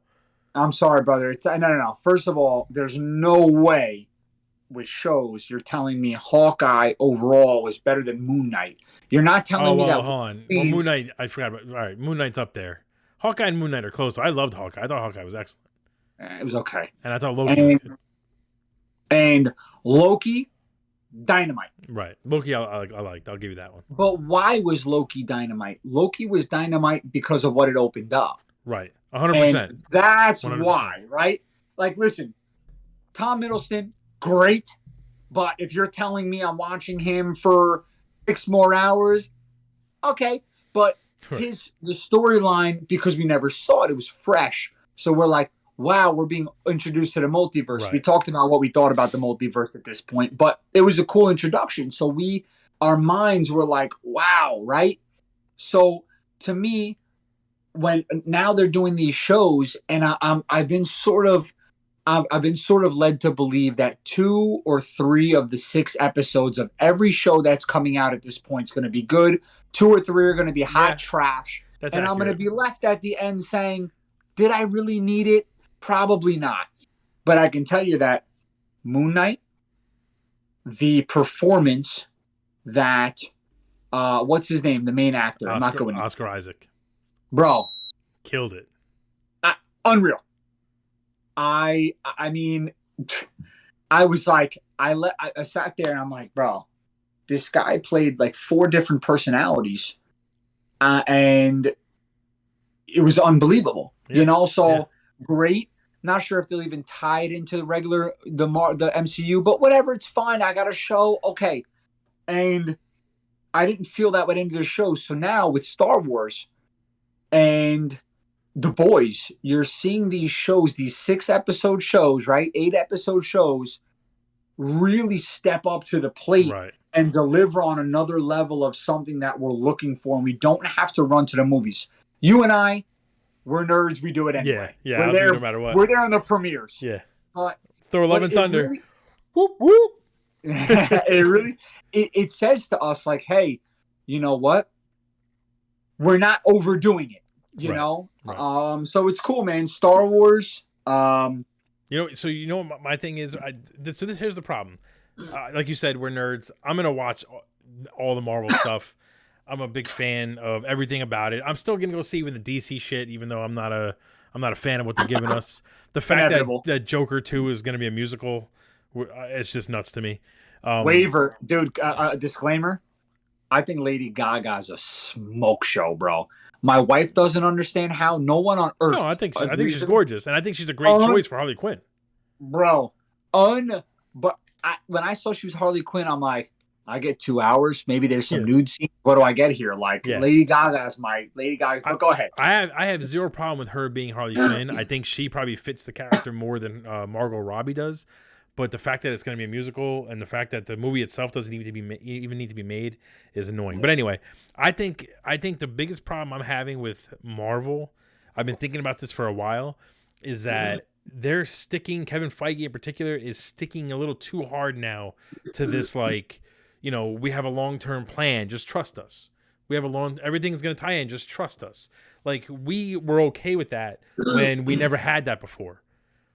I'm sorry, brother. No. First of all, there's no way with shows you're telling me Hawkeye overall is better than Moon Knight. You're not telling me that. Hold on. Well, Moon Knight, I forgot about. All right, Moon Knight's up there. Hawkeye and Moon Knight are close. So I loved Hawkeye. I thought Hawkeye was excellent. It was okay. And I thought Loki was good. And Loki, dynamite. Right. Loki, I liked. I'll give you that one. But why was Loki dynamite? Loki was dynamite because of what it opened up. Right. 100%. And that's 100%. why, right? Like, listen, Tom Hiddleston, great. But if you're telling me I'm watching him for 6 more hours, okay. But the storyline, because we never saw it was fresh. So we're like, wow, we're being introduced to the multiverse. Right. We talked about what we thought about the multiverse at this point, but it was a cool introduction. So our minds were like, wow, right? So to me, when now they're doing these shows, and I've been sort of led to believe that 2 or 3 of the 6 episodes of every show that's coming out at this point is going to be good. 2 or 3 are going to be hot trash. That's and accurate. I'm going to be left at the end saying, did I really need it? Probably not. But I can tell you that Moon Knight, the performance that, what's his name? The main actor. I'm not going Oscar Isaac. Bro. Killed it. Unreal. I mean, I was like, I sat there and I'm like, bro, this guy played like 4 different personalities, and it was unbelievable. Yeah. So great. Not sure if they'll even tie it into the MCU, but whatever, it's fine. I got a show, okay. And I didn't feel that way at the end of the show. So now with Star Wars and The Boys, you're seeing these shows, these 6-episode shows, right? 8-episode shows, really step up to the plate and deliver on another level of something that we're looking for, and we don't have to run to the movies. You and I, we're nerds. We do it anyway. Yeah, we're there, no matter what. We're there in the premieres. Yeah. Thor: Love and Thunder. Really, whoop whoop. It says to us like, hey, you know what? We're not overdoing it. You know? Right. So it's cool, man. Star Wars. So what my thing is, here's the problem. Like you said, we're nerds. I'm gonna watch all the Marvel stuff. I'm a big fan of everything about it. I'm still gonna go see even the DC shit, even though I'm not a fan of what they're giving us. The fact that Joker 2 is gonna be a musical, it's just nuts to me. Waiver, dude. Disclaimer: I think Lady Gaga's a smoke show, bro. My wife doesn't understand how. No one on earth. No, I think she's gorgeous, and I think she's a great choice for Harley Quinn. Bro, but when I saw she was Harley Quinn, I'm like, I get 2 hours. Maybe there's some nude scenes. What do I get here? Like Lady Gaga's my Lady Gaga. Go ahead. I have zero problem with her being Harley Quinn. I think she probably fits the character more than Margot Robbie does. But the fact that it's going to be a musical and the fact that the movie itself doesn't even need to be made is annoying. But anyway, I think the biggest problem I'm having with Marvel, I've been thinking about this for a while, is that they're sticking, Kevin Feige in particular, is sticking a little too hard now to this, like, we have a long-term plan. Just trust us. Everything's going to tie in. Just trust us. Like, we were okay with that when we never had that before.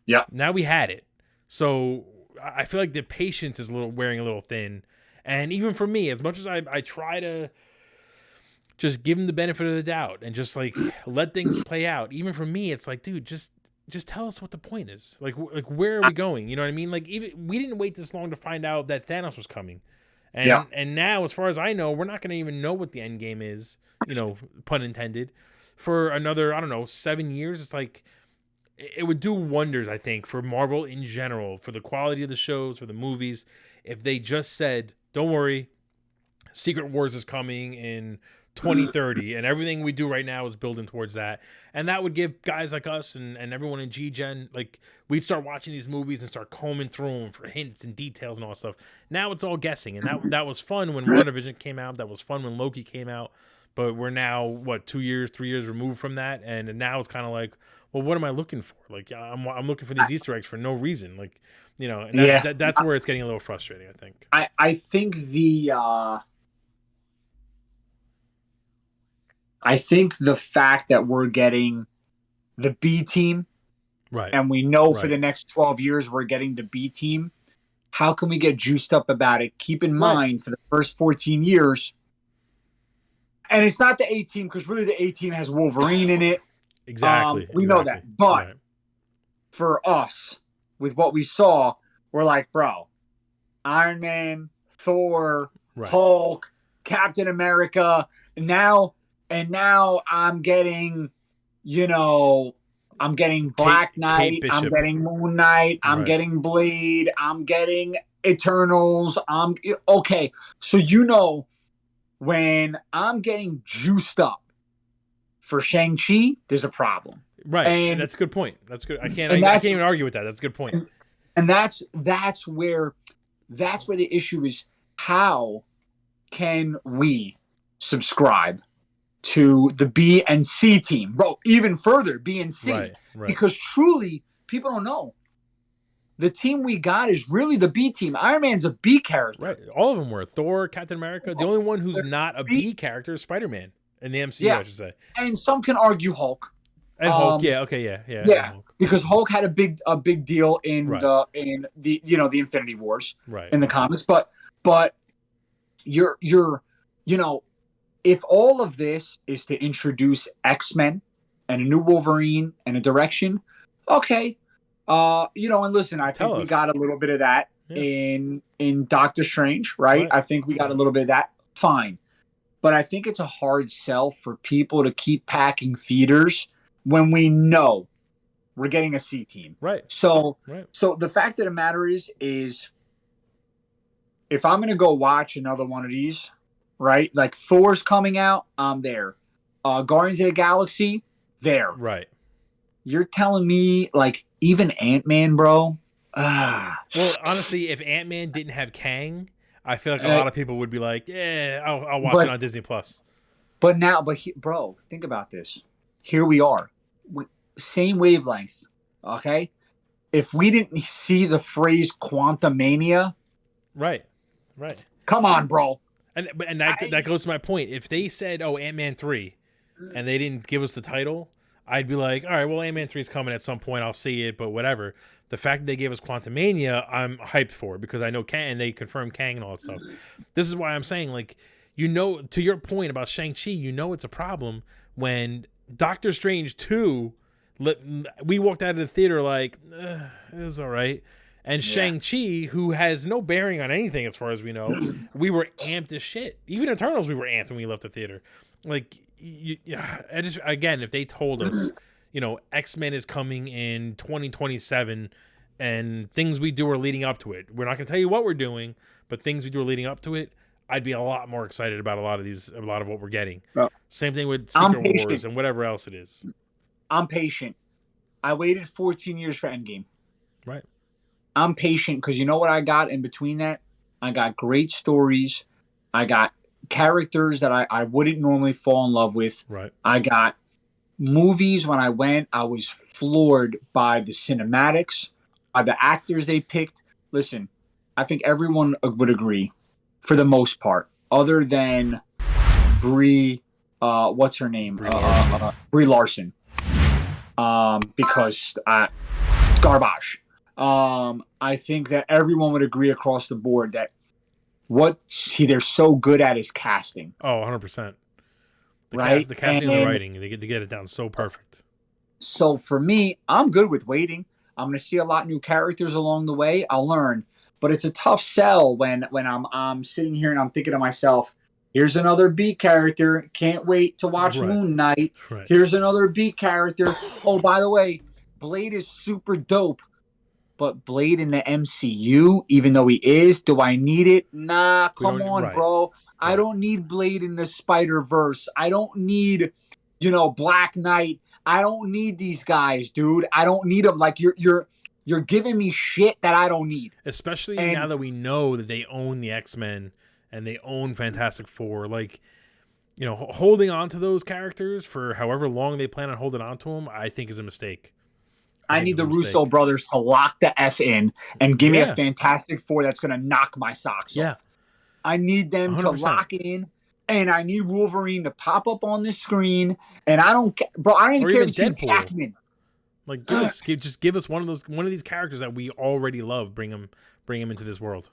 Yeah. Now we had it. So I feel like the patience is wearing a little thin. And even for me, as much as I try to just give them the benefit of the doubt and just like let things play out, even for me, it's like, dude, just tell us what the point is. Like where are we going? You know what I mean? Like, even we didn't wait this long to find out that Thanos was coming. And now, as far as I know, we're not going to even know what the end game is, pun intended, for another, 7 years. It's like, it would do wonders, I think, for Marvel in general, for the quality of the shows, for the movies, if they just said, don't worry, Secret Wars is coming in 2030, and everything we do right now is building towards that. And that would give guys like us and everyone in GGEN, like, we'd start watching these movies and start combing through them for hints and details and all that stuff. Now it's all guessing, and that was fun when WandaVision came out. That was fun when Loki came out. But we're now, 3 years removed from that, and now it's kind of like, well, what am I looking for? Like, I'm looking for these Easter eggs for no reason. Like, and that's where it's getting a little frustrating, I think. I think the fact that we're getting the B team, right, and we know for the next 12 years we're getting the B team, how can we get juiced up about it? Keep in mind, for the first 14 years, and it's not the A team, because really the A team has Wolverine in it. Exactly. We know that. But right. for us, with what we saw, we're like, bro, Iron Man, Thor, Right. Hulk, Captain America, and now I'm getting, I'm getting Black Knight, I'm getting Moon Knight, I'm getting Blade, I'm getting Eternals. Okay. So when I'm getting juiced up for Shang-Chi, there's a problem. Right. And that's a good point. That's good. I can't even argue with that. That's a good point. And that's where the issue is. How can we subscribe to the B and C team? Bro, even further, B and C. Right. Because truly, people don't know. The team we got is really the B team. Iron Man's a B character. Right. All of them were. Thor, Captain America. The only one who's not a B character is Spider-Man in the MCU, I should say. And some can argue Hulk. And Hulk, yeah. Hulk. Because Hulk had a big deal in the Infinity Wars, in the comics. But you're if all of this is to introduce X-Men and a new Wolverine and a direction, okay. And listen, I think we got a little bit of that in Doctor Strange, right? I think we got a little bit of that. Fine. But I think it's a hard sell for people to keep packing theaters when we know we're getting a C team. Right. So the fact of the matter is if I'm going to go watch another one of these, right? Like Thor's coming out, I'm there. Guardians of the Galaxy, there. Right. You're telling me, like, even Ant-Man, bro? Well, honestly, if Ant-Man didn't have Kang, I feel like a lot of people would be like, yeah, I'll watch it on Disney+. Bro, think about this. Here we are. Same wavelength, okay? If we didn't see the phrase Quantumania... Right. Come on, bro. And that goes to my point. If they said, Ant-Man 3, and they didn't give us the title... I'd be like, all right, well, Ant-Man 3 is coming at some point. I'll see it, but whatever. The fact that they gave us Quantumania, I'm hyped for because I know Kang, and they confirmed Kang and all that stuff. This is why I'm saying, like, to your point about Shang-Chi, it's a problem when Doctor Strange 2, we walked out of the theater like, it was all right. And Shang-Chi, who has no bearing on anything as far as we know, we were amped as shit. Even Eternals, we were amped when we left the theater. Like, again, if they told us, X-Men is coming in 2027 and things we do are leading up to it. We're not going to tell you what we're doing, but things we do are leading up to it. I'd be a lot more excited about a lot of what we're getting. Bro, same thing with Secret Wars and whatever else it is. I'm patient. I waited 14 years for Endgame. Right. I'm patient because you know what I got in between that? I got great stories. I got characters that I wouldn't normally fall in love with. Right. I got movies when I went. I was floored by the cinematics, by the actors they picked. Listen, I think everyone would agree, for the most part, other than Brie, what's her name? Brie Larson. Because garbage. I think that everyone would agree across the board that what they're so good at is casting. Oh, 100%. Right? The casting and the writing, they get to get it down so perfect. So for me, I'm good with waiting. I'm going to see a lot of new characters along the way. I'll learn. But it's a tough sell when I'm sitting here and I'm thinking to myself, here's another B character. Can't wait to watch Moon Knight. Right. Here's another B character. Oh, by the way, Blade is super dope. But Blade in the MCU, even though he is, do I need it? Nah, come on, bro. I don't need Blade in the Spider-Verse. I don't need, Black Knight. I don't need these guys, dude. I don't need them. Like you're giving me shit that I don't need. Especially now that we know that they own the X-Men and they own Fantastic Four. Like, holding on to those characters for however long they plan on holding on to them, I think is a mistake. I need the Russo brothers to lock the F in and give me a Fantastic Four that's going to knock my socks off. I need them 100%. To lock in, and I need Wolverine to pop up on the screen. And I don't even care if it's Jackman. Like, just give us one of these characters that we already love. Bring them into this world.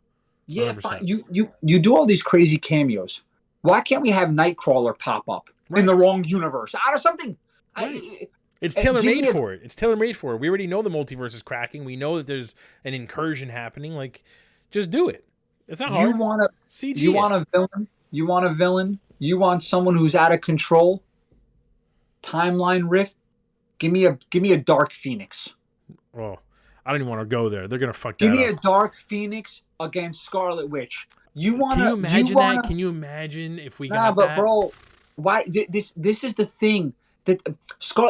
100%. Yeah, fine. You do all these crazy cameos. Why can't we have Nightcrawler pop up in the wrong universe out of something? Right. It's And give tailor-made me a, for it. It's tailor-made for it. We already know the multiverse is cracking. We know that there's an incursion happening. Like, just do it. It's not you hard. want to you CG want it. a villain. You want a villain. You want someone who's out of control. Timeline rift. Give me a Dark Phoenix. Oh, I don't even want to go there. They're gonna fuck Give that me up. a Dark Phoenix against Scarlet Witch. You Can you wanna you imagine that? wanna Can you imagine if we Nah, got but that? bro, why this is the thing that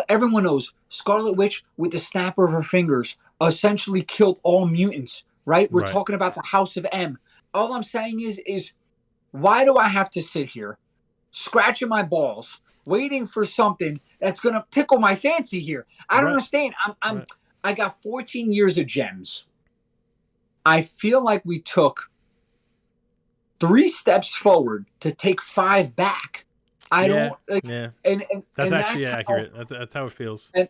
everyone knows. Scarlet Witch with the snapper of her fingers essentially killed all mutants, right? We're Right. talking about the House of M. All I'm saying is why do I have to sit here scratching my balls waiting for something that's going to tickle my fancy here? I don't Right. understand. Right. I got 14 years of gems. I feel like we took 3 steps forward to take 5 back. I Yeah. don't like, Yeah. That's and actually that's accurate. That's how it feels. and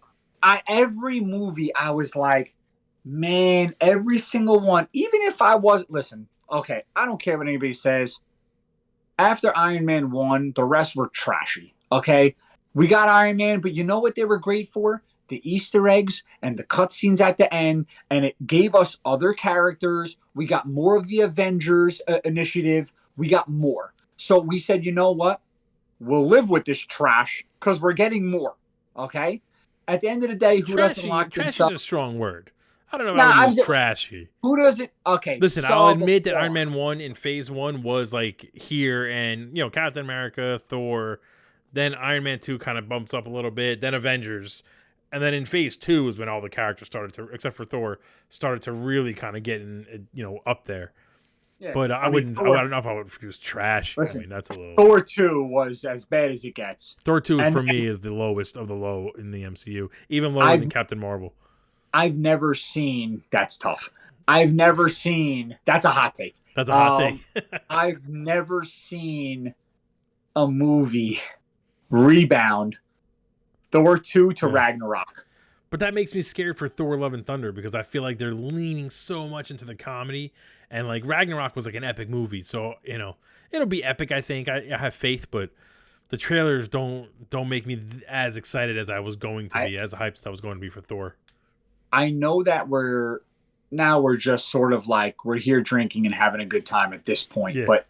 every movie I was like, man, every single one. Even if I was listen, okay, I don't care what anybody says. After Iron Man 1, the rest were trashy. Okay, we got Iron Man, but you know what they were great for? The Easter eggs and the cutscenes at the end, and it gave us other characters. We got more of the Avengers initiative. We got more. So we said, you know what? We'll live with this trash because we're getting more. Okay. At the end of the day, who doesn't Trashy. lock Trash is themselves? a strong word. I don't know if I Nah, would I'm use just, trashy. who does it? Okay. Listen, I'll So admit that Iron Man 1 in Phase 1 was like here, and Captain America, Thor, then Iron Man 2 kind of bumps up a little bit, then Avengers, and then in Phase 2 is when all the characters started to, except for Thor, started to really kind of get up there. yeah, But I mean, wouldn't. I Thor, don't know if I would use trashy. I listen, mean, that's a little. Thor 2 was as bad as it gets. Thor 2 And for me is the lowest of the low in the MCU, even lower I've than Captain Marvel. I've never seen. That's tough. I've never seen. That's a hot take. That's a hot take. I've never seen a movie rebound Thor 2 to Yeah. Ragnarok. But that makes me scared for Thor: Love and Thunder because I feel like they're leaning so much into the comedy, and like Ragnarok was like an epic movie, so it'll be epic. I think I have faith, but the trailers don't make me as excited as I was going to be, as hyped as I was going to be for Thor. I know that we're just sort of like we're here drinking and having a good time at this point, Yeah. but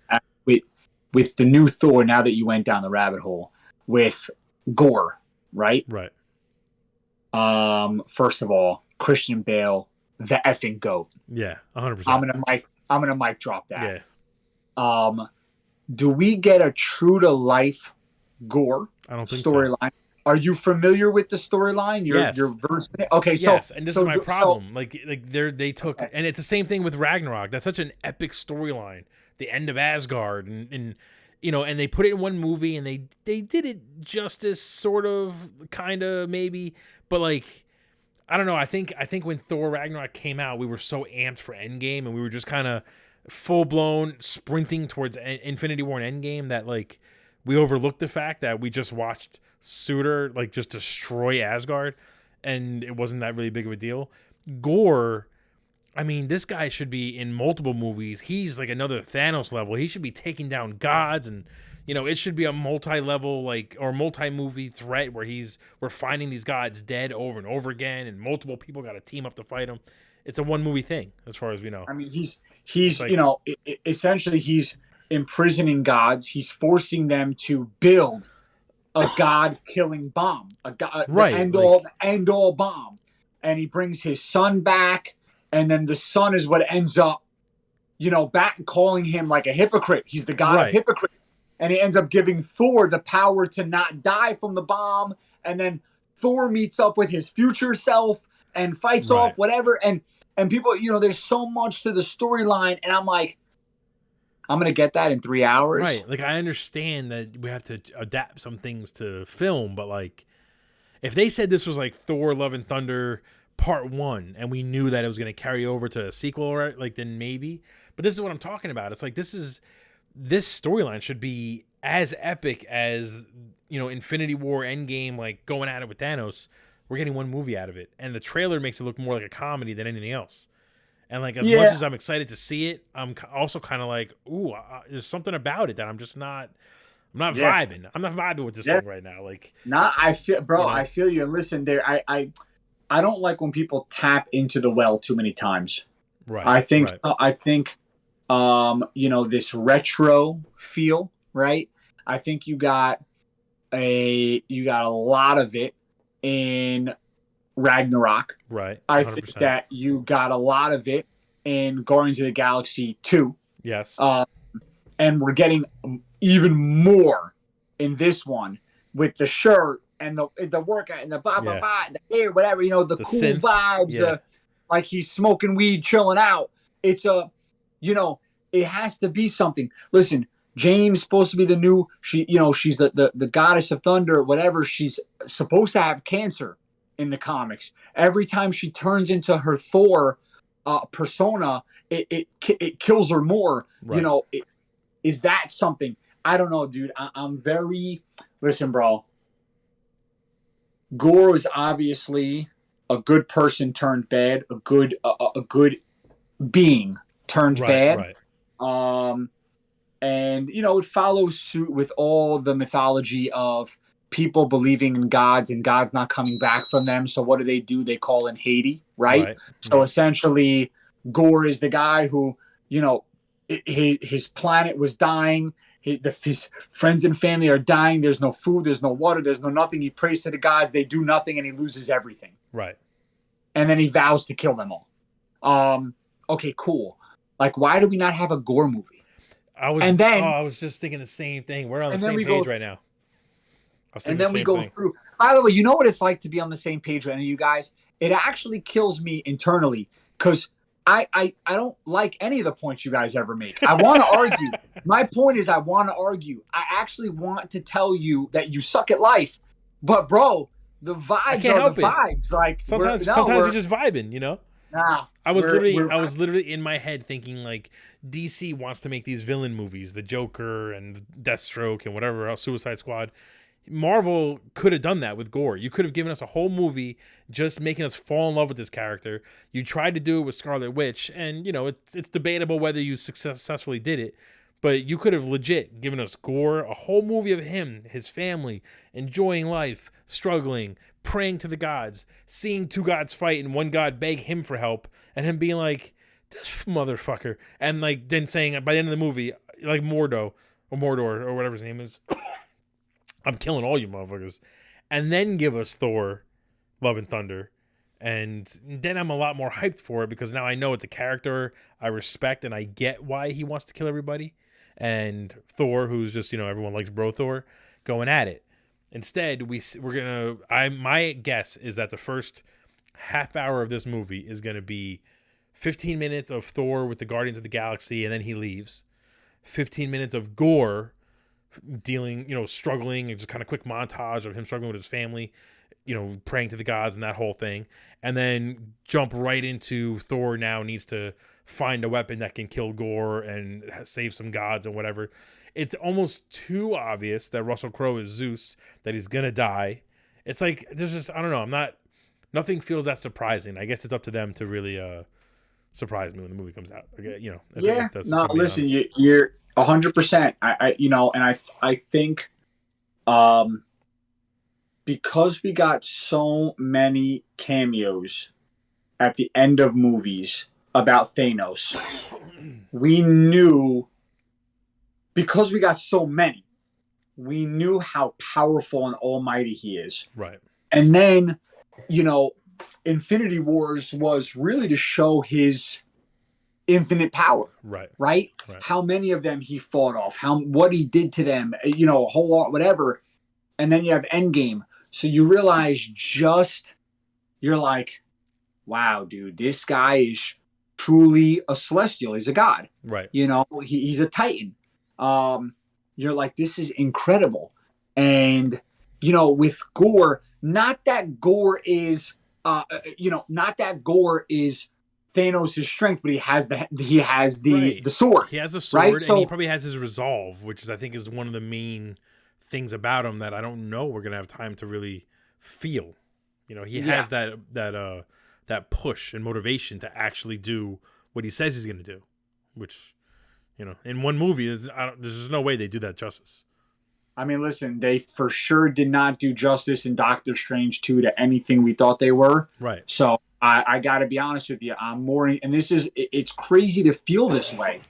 with the new Thor, now that you went down the rabbit hole with gore, right? Right. First of all, Christian Bale, the effing GOAT. Yeah, 100%. I'm gonna mic drop that. Yeah. Do we get a true to life gore I don't think so. storyline? Are you familiar with the storyline? Yes. You're versed in it? Okay, Yes, and this is my so- problem. Like they took, and it's the same thing with Ragnarok. That's such an epic storyline. The end of Asgard, and they put it in one movie, and they did it justice, sort of, kind of, maybe, but like, I don't know. I think when Thor Ragnarok came out, we were so amped for Endgame, and we were just kind of full blown sprinting towards Infinity War and Endgame that like we overlooked the fact that we just watched Suitor like just destroy Asgard, and it wasn't that really big of a deal. Gore, I mean, this guy should be in multiple movies. He's like another Thanos level. He should be taking down gods, and it should be a multi-level or multi-movie threat where we're finding these gods dead over and over again, and multiple people got to team up to fight him. It's a one movie thing, as far as we know. I mean, he's like, essentially he's imprisoning gods. He's forcing them to build a god-killing bomb, right, the end all bomb, and he brings his son back, and then the son is what ends up, back calling him like a hypocrite. He's the god of hypocrites, and he ends up giving Thor the power to not die from the bomb, and then Thor meets up with his future self and fights off whatever, and people, there's so much to the storyline, and I'm like, I'm going to get that in 3 hours. Right. Like, I understand that we have to adapt some things to film, but like, if they said this was like Thor: Love and Thunder Part 1, and we knew that it was going to carry over to a sequel, right? Like, then maybe. But this is what I'm talking about. It's like, this storyline should be as epic as, Infinity War, Endgame, like going at it with Thanos. We're getting one movie out of it, and the trailer makes it look more like a comedy than anything else. And like, as much as I'm excited to see it, I'm also kind of like, ooh, there's something about it that I'm I'm not Yeah. vibing. I'm not vibing with this Yeah. thing right now. Like, Not I feel, bro. you know? I feel you. Listen, there. I don't like when people tap into the well too many times. Right. I think Right. this retro feel, right? I think you got a lot of it in Ragnarok. Right. I 100%. think that you got a lot of it in Guardians of the Galaxy 2. Yes. And we're getting even more in this one with the shirt and the workout and the blah blah blah, the hair, whatever, the cool synth. vibes, like he's smoking weed, chilling out. It's it has to be something. Listen, Jane's supposed to be the new she's the goddess of thunder, whatever. She's supposed to have cancer in the comics. Every time she turns into her Thor persona, it kills her more. Right. Is that something? I don't know, dude. I'm very. Listen, bro. Gore was obviously a good person turned bad, a good being turned bad. Right. And it follows suit with all the mythology of people believing in gods and gods not coming back from them. So what do? They call in Haiti, right? So essentially, Gore is the guy who, his planet was dying. His friends and family are dying. There's no food. There's no water. There's no nothing. He prays to the gods. They do nothing, and he loses everything. Right. And then he vows to kill them all. Okay, cool. Like, why do we not have a Gore movie? I was just thinking the same thing. We're on the same page right now. And then we go through. By the way, you know what it's like to be on the same page right now, you guys? It actually kills me internally because I don't like any of the points you guys ever make. I want to argue. My point is I want to argue. I actually want to tell you that you suck at life. But, bro, the vibes are the vibes. Like, sometimes you're just vibing, Nah. I was literally in my head thinking, like, DC wants to make these villain movies, the Joker and Deathstroke and whatever else, Suicide Squad. Marvel could have done that with Gore. You could have given us a whole movie just making us fall in love with this character. You tried to do it with Scarlet Witch, and it's debatable whether you successfully did it, but you could have legit given us Gore, a whole movie of him, his family, enjoying life, struggling, praying to the gods, seeing two gods fight and one god beg him for help, and him being like, this motherfucker, and like then saying by the end of the movie, like Mordor or whatever his name is, I'm killing all you motherfuckers. And then give us Thor, Love and Thunder. And then I'm a lot more hyped for it because now I know it's a character I respect and I get why he wants to kill everybody. And Thor, who's just, everyone likes bro Thor, going at it. Instead, my guess is that the first half hour of this movie is going to be 15 minutes of Thor with the Guardians of the Galaxy and then he leaves. 15 minutes of Gore dealing, struggling, and just kind of quick montage of him struggling with his family, praying to the gods and that whole thing. And then jump right into Thor now needs to find a weapon that can kill Gore and save some gods and whatever. It's almost too obvious that Russell Crowe is Zeus, that he's going to die. It's like, there's just, I don't know, nothing feels that surprising. I guess it's up to them to really surprise me when the movie comes out. Listen, you're 100%. I think because we got so many cameos at the end of movies about Thanos, we knew, because we got so many, we knew how powerful and almighty he is. Right. And then, Infinity Wars was really to show his infinite power. Right. How many of them he fought off, what he did to them, a whole lot, whatever. And then you have Endgame. So you realize you're like, wow, dude, this guy is truly a celestial. He's a god. Right. He's a titan. You're like, this is incredible. And, with Gore, not that Gore is Thanos' strength, but he has the sword. He has a sword, and he probably has his resolve, which I think is one of the main things about him that I don't know we're gonna have time to really feel. He has that push and motivation to actually do what he says he's gonna do, which in one movie there's just no way they do that justice. I mean, listen, they for sure did not do justice in Doctor Strange 2 to anything we thought they were. Right. So I got to be honest with you. I'm more, and it's crazy to feel this way.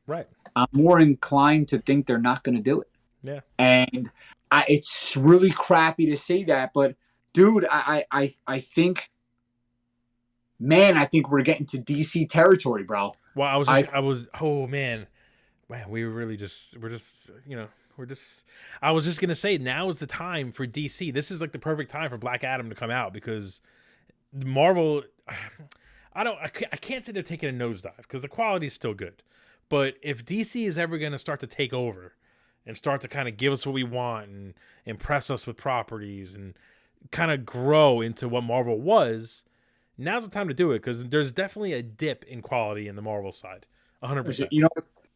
Right. I'm more inclined to think they're not going to do it. Yeah. And it's really crappy to say that, but dude, I think, man, I think we're getting to DC territory, bro. Well, oh man, we were really I was just gonna say, now is the time for DC. This is like the perfect time for Black Adam to come out, because Marvel, I can't say they're taking a nosedive, because the quality is still good. But if DC is ever going to start to take over and start to kind of give us what we want and impress us with properties and kind of grow into what Marvel was, now's the time to do it, because there's definitely a dip in quality in the Marvel side. 100%. You know,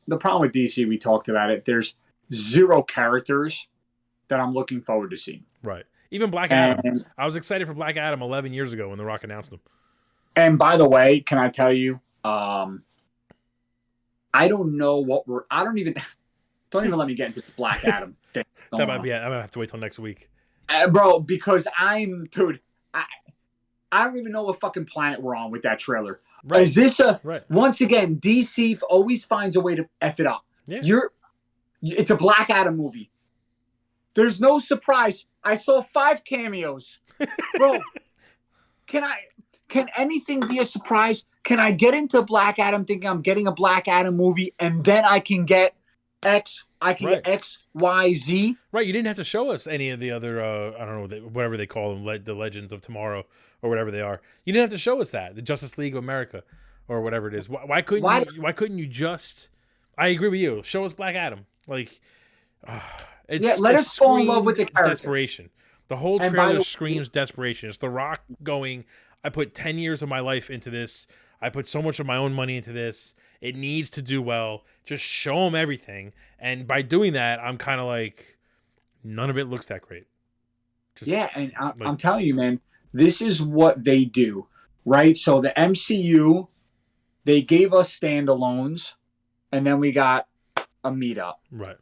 the problem with DC, we talked about it, there's zero characters that I'm looking forward to seeing. Right. Even Black Adam. I was excited for Black Adam 11 years ago when The Rock announced him. And by the way, can I tell you, I don't know what don't even let me get into the Black Adam thing. That might be it. I'm going to have to wait till next week. Bro, because I don't even know what fucking planet we're on with that trailer. Right. Is this once again, DC always finds a way to F it up. Yeah. It's a Black Adam movie. There's no surprise. I saw 5 cameos. Bro, can anything be a surprise? Can I get into Black Adam thinking I'm getting a Black Adam movie, and then I can get X, get X, Y, Z? Right, you didn't have to show us any of the other, I don't know, whatever they call them, the Legends of Tomorrow, or whatever they are. You didn't have to show us that, the Justice League of America, or whatever it is. Why couldn't you just, I agree with you, show us Black Adam. Like, let us fall in love with the character. Desperation. The whole trailer screams desperation. It's The Rock going, I put 10 years of my life into this. I put so much of my own money into this. It needs to do well. Just show them everything. And by doing that, I'm kind of like, none of it looks that great. And I'm telling you, man, this is what they do, right? So the MCU, they gave us standalones, and then we got a meetup. Right.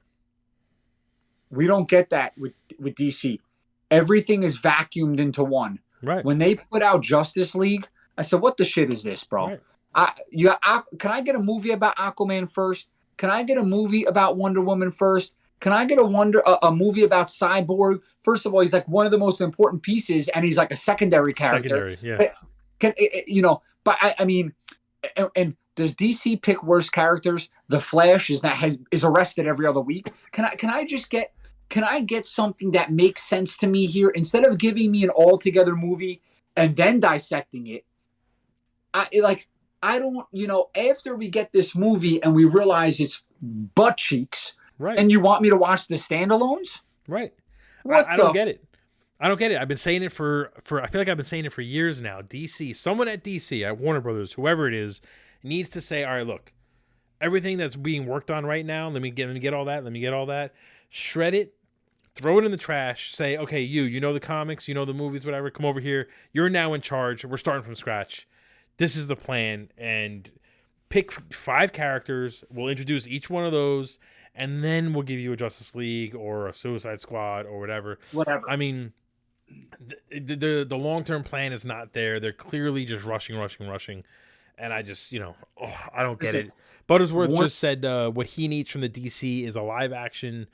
We don't get that with DC. Everything is vacuumed into one. Right. When they put out Justice League, I said, what the shit is this, bro? Right. Can I get a movie about Aquaman first? Can I get a movie about Wonder Woman first? Can I get a movie about Cyborg? First of all, he's like one of the most important pieces, and he's like a secondary character. Yeah. But I mean, and does DC pick worse characters? The Flash is arrested every other week. Can I get something that makes sense to me here instead of giving me an all-together movie and then dissecting it? I don't, after we get this movie and we realize it's butt cheeks, right? And you want me to watch the standalones? Right. I don't get it. I don't get it. I've been saying it for I feel like I've been saying it for years now. DC, someone at DC, at Warner Brothers, whoever it is, needs to say, all right, look, everything that's being worked on right now, let me get all that, shred it, throw it in the trash, say, okay, you know the comics, you know the movies, whatever, come over here. You're now in charge. We're starting from scratch. This is the plan. And pick 5 characters. We'll introduce each one of those, and then we'll give you a Justice League or a Suicide Squad or whatever. I mean, the long-term plan is not there. They're clearly just rushing. And I just, I don't get it. Buttersworth just said what he needs from the DC is a live-action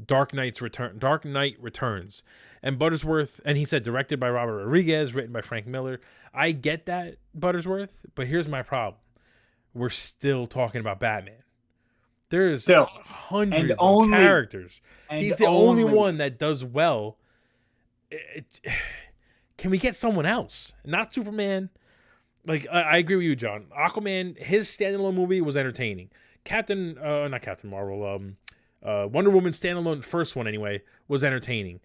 Dark Knight Returns. And Buttersworth, and he said directed by Robert Rodriguez, written by Frank Miller. I get that, Buttersworth, but here's my problem. We're still talking about Batman. There's hundreds of characters. He's the only one that does well. Can we get someone else? Not Superman. Like, I agree with you, John. Aquaman, his standalone movie was entertaining. Not Captain Marvel, Wonder Woman standalone, first one anyway, was entertaining.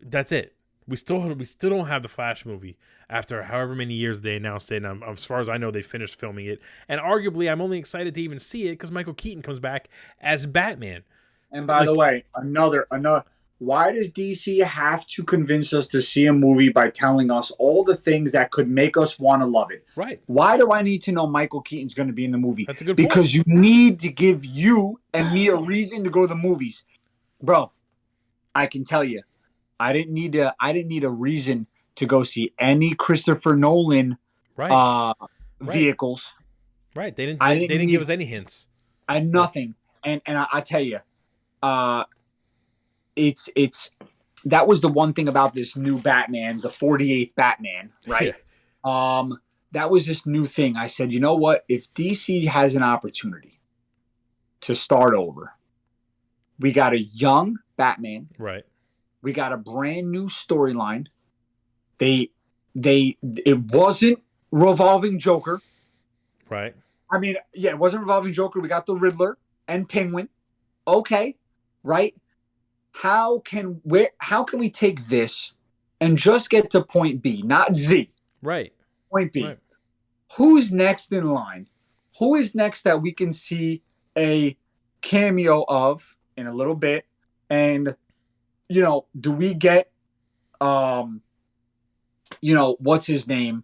That's it. We still don't have the Flash movie after however many years they announced it. And as far as I know, they finished filming it. And arguably, I'm only excited to even see it because Michael Keaton comes back as Batman. And by the way, another. Why does DC have to convince us to see a movie by telling us all the things that could make us want to love it? Right. Why do I need to know Michael Keaton's going to be in the movie? That's a good point. Because you need to give you and me a reason to go to the movies. Bro, I can tell you, I didn't need a reason to go see any Christopher Nolan Right. uh Right. vehicles. Right. They didn't. I They didn't didn't give need us any hints. I had Yeah. nothing. And I tell you, uh it's that was the one thing about this new Batman, the 48th Batman, Yeah. right? That was this new thing. I said, you know what? If DC has an opportunity to start over, we got a young Batman, Right. we got a brand new storyline. It wasn't revolving Joker. Right. I mean, yeah, it wasn't revolving Joker. We got the Riddler and Penguin. Okay, right? How can we take this and just get to point B, not Z? Right. Point B. Right. Who's next in line? Who is next that we can see a cameo of in a little bit? And do we get what's his name?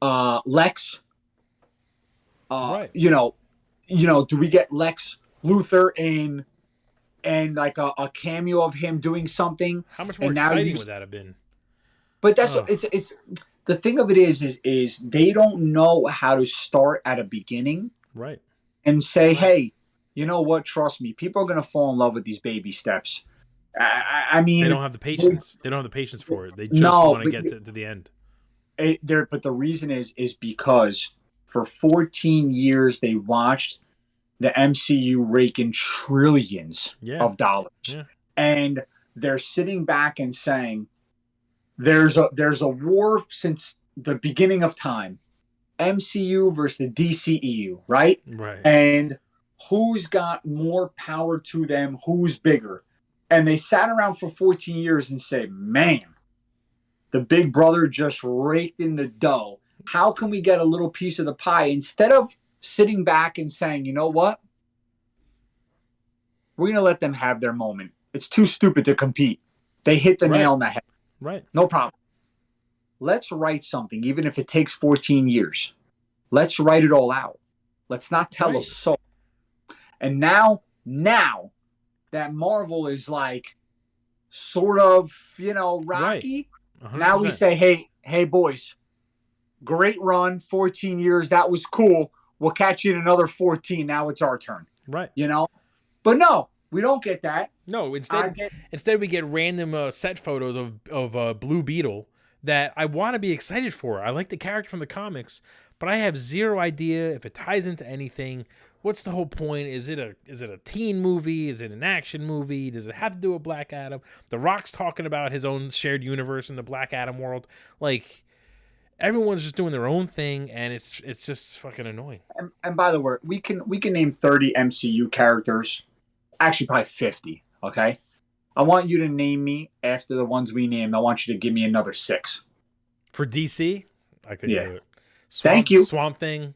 Lex. Right. Do we get Lex Luthor in and like a cameo of him doing something? How much more And now exciting would that have been? But that's Ugh. it's the thing of it is they don't know how to start at a beginning Right. and say, Right. hey, you know what? Trust me, people are gonna fall in love with these baby steps. I They mean, don't have the patience. They don't have the patience for it. They just no, want to get to the end. but the reason is because for 14 years they watched the MCU rake in trillions Yeah. of dollars, Yeah. and they're sitting back and saying, there's a war since the beginning of time, MCU versus the DCEU, right? Right. And who's got more power to them? Who's bigger? And they sat around for 14 years and say, man, the big brother just raked in the dough. How can we get a little piece of the pie? Instead of sitting back and saying, you know what? We're going to let them have their moment. It's too stupid to compete. They hit the nail on the head. Right. No problem. Let's write something, even if it takes 14 years. Let's write it all out. Let's not tell a soul. And now that Marvel is like sort of, rocky. Right. Now we say, hey, boys, great run, 14 years. That was cool. We'll catch you in another 14. Now it's our turn. Right. But no, we don't get that. No, instead we get random set photos of Blue Beetle that I want to be excited for. I like the character from the comics, but I have zero idea if it ties into anything. What's the whole point? Is it a teen movie? Is it an action movie? Does it have to do with Black Adam? The Rock's talking about his own shared universe in the Black Adam world. Like, everyone's just doing their own thing, and it's just fucking annoying. And by the way, we can name 30 MCU characters. Actually, probably 50. Okay. I want you to name me after the ones we named. I want you to give me another 6. For DC, I couldn't do it. Thank you. Swamp Thing.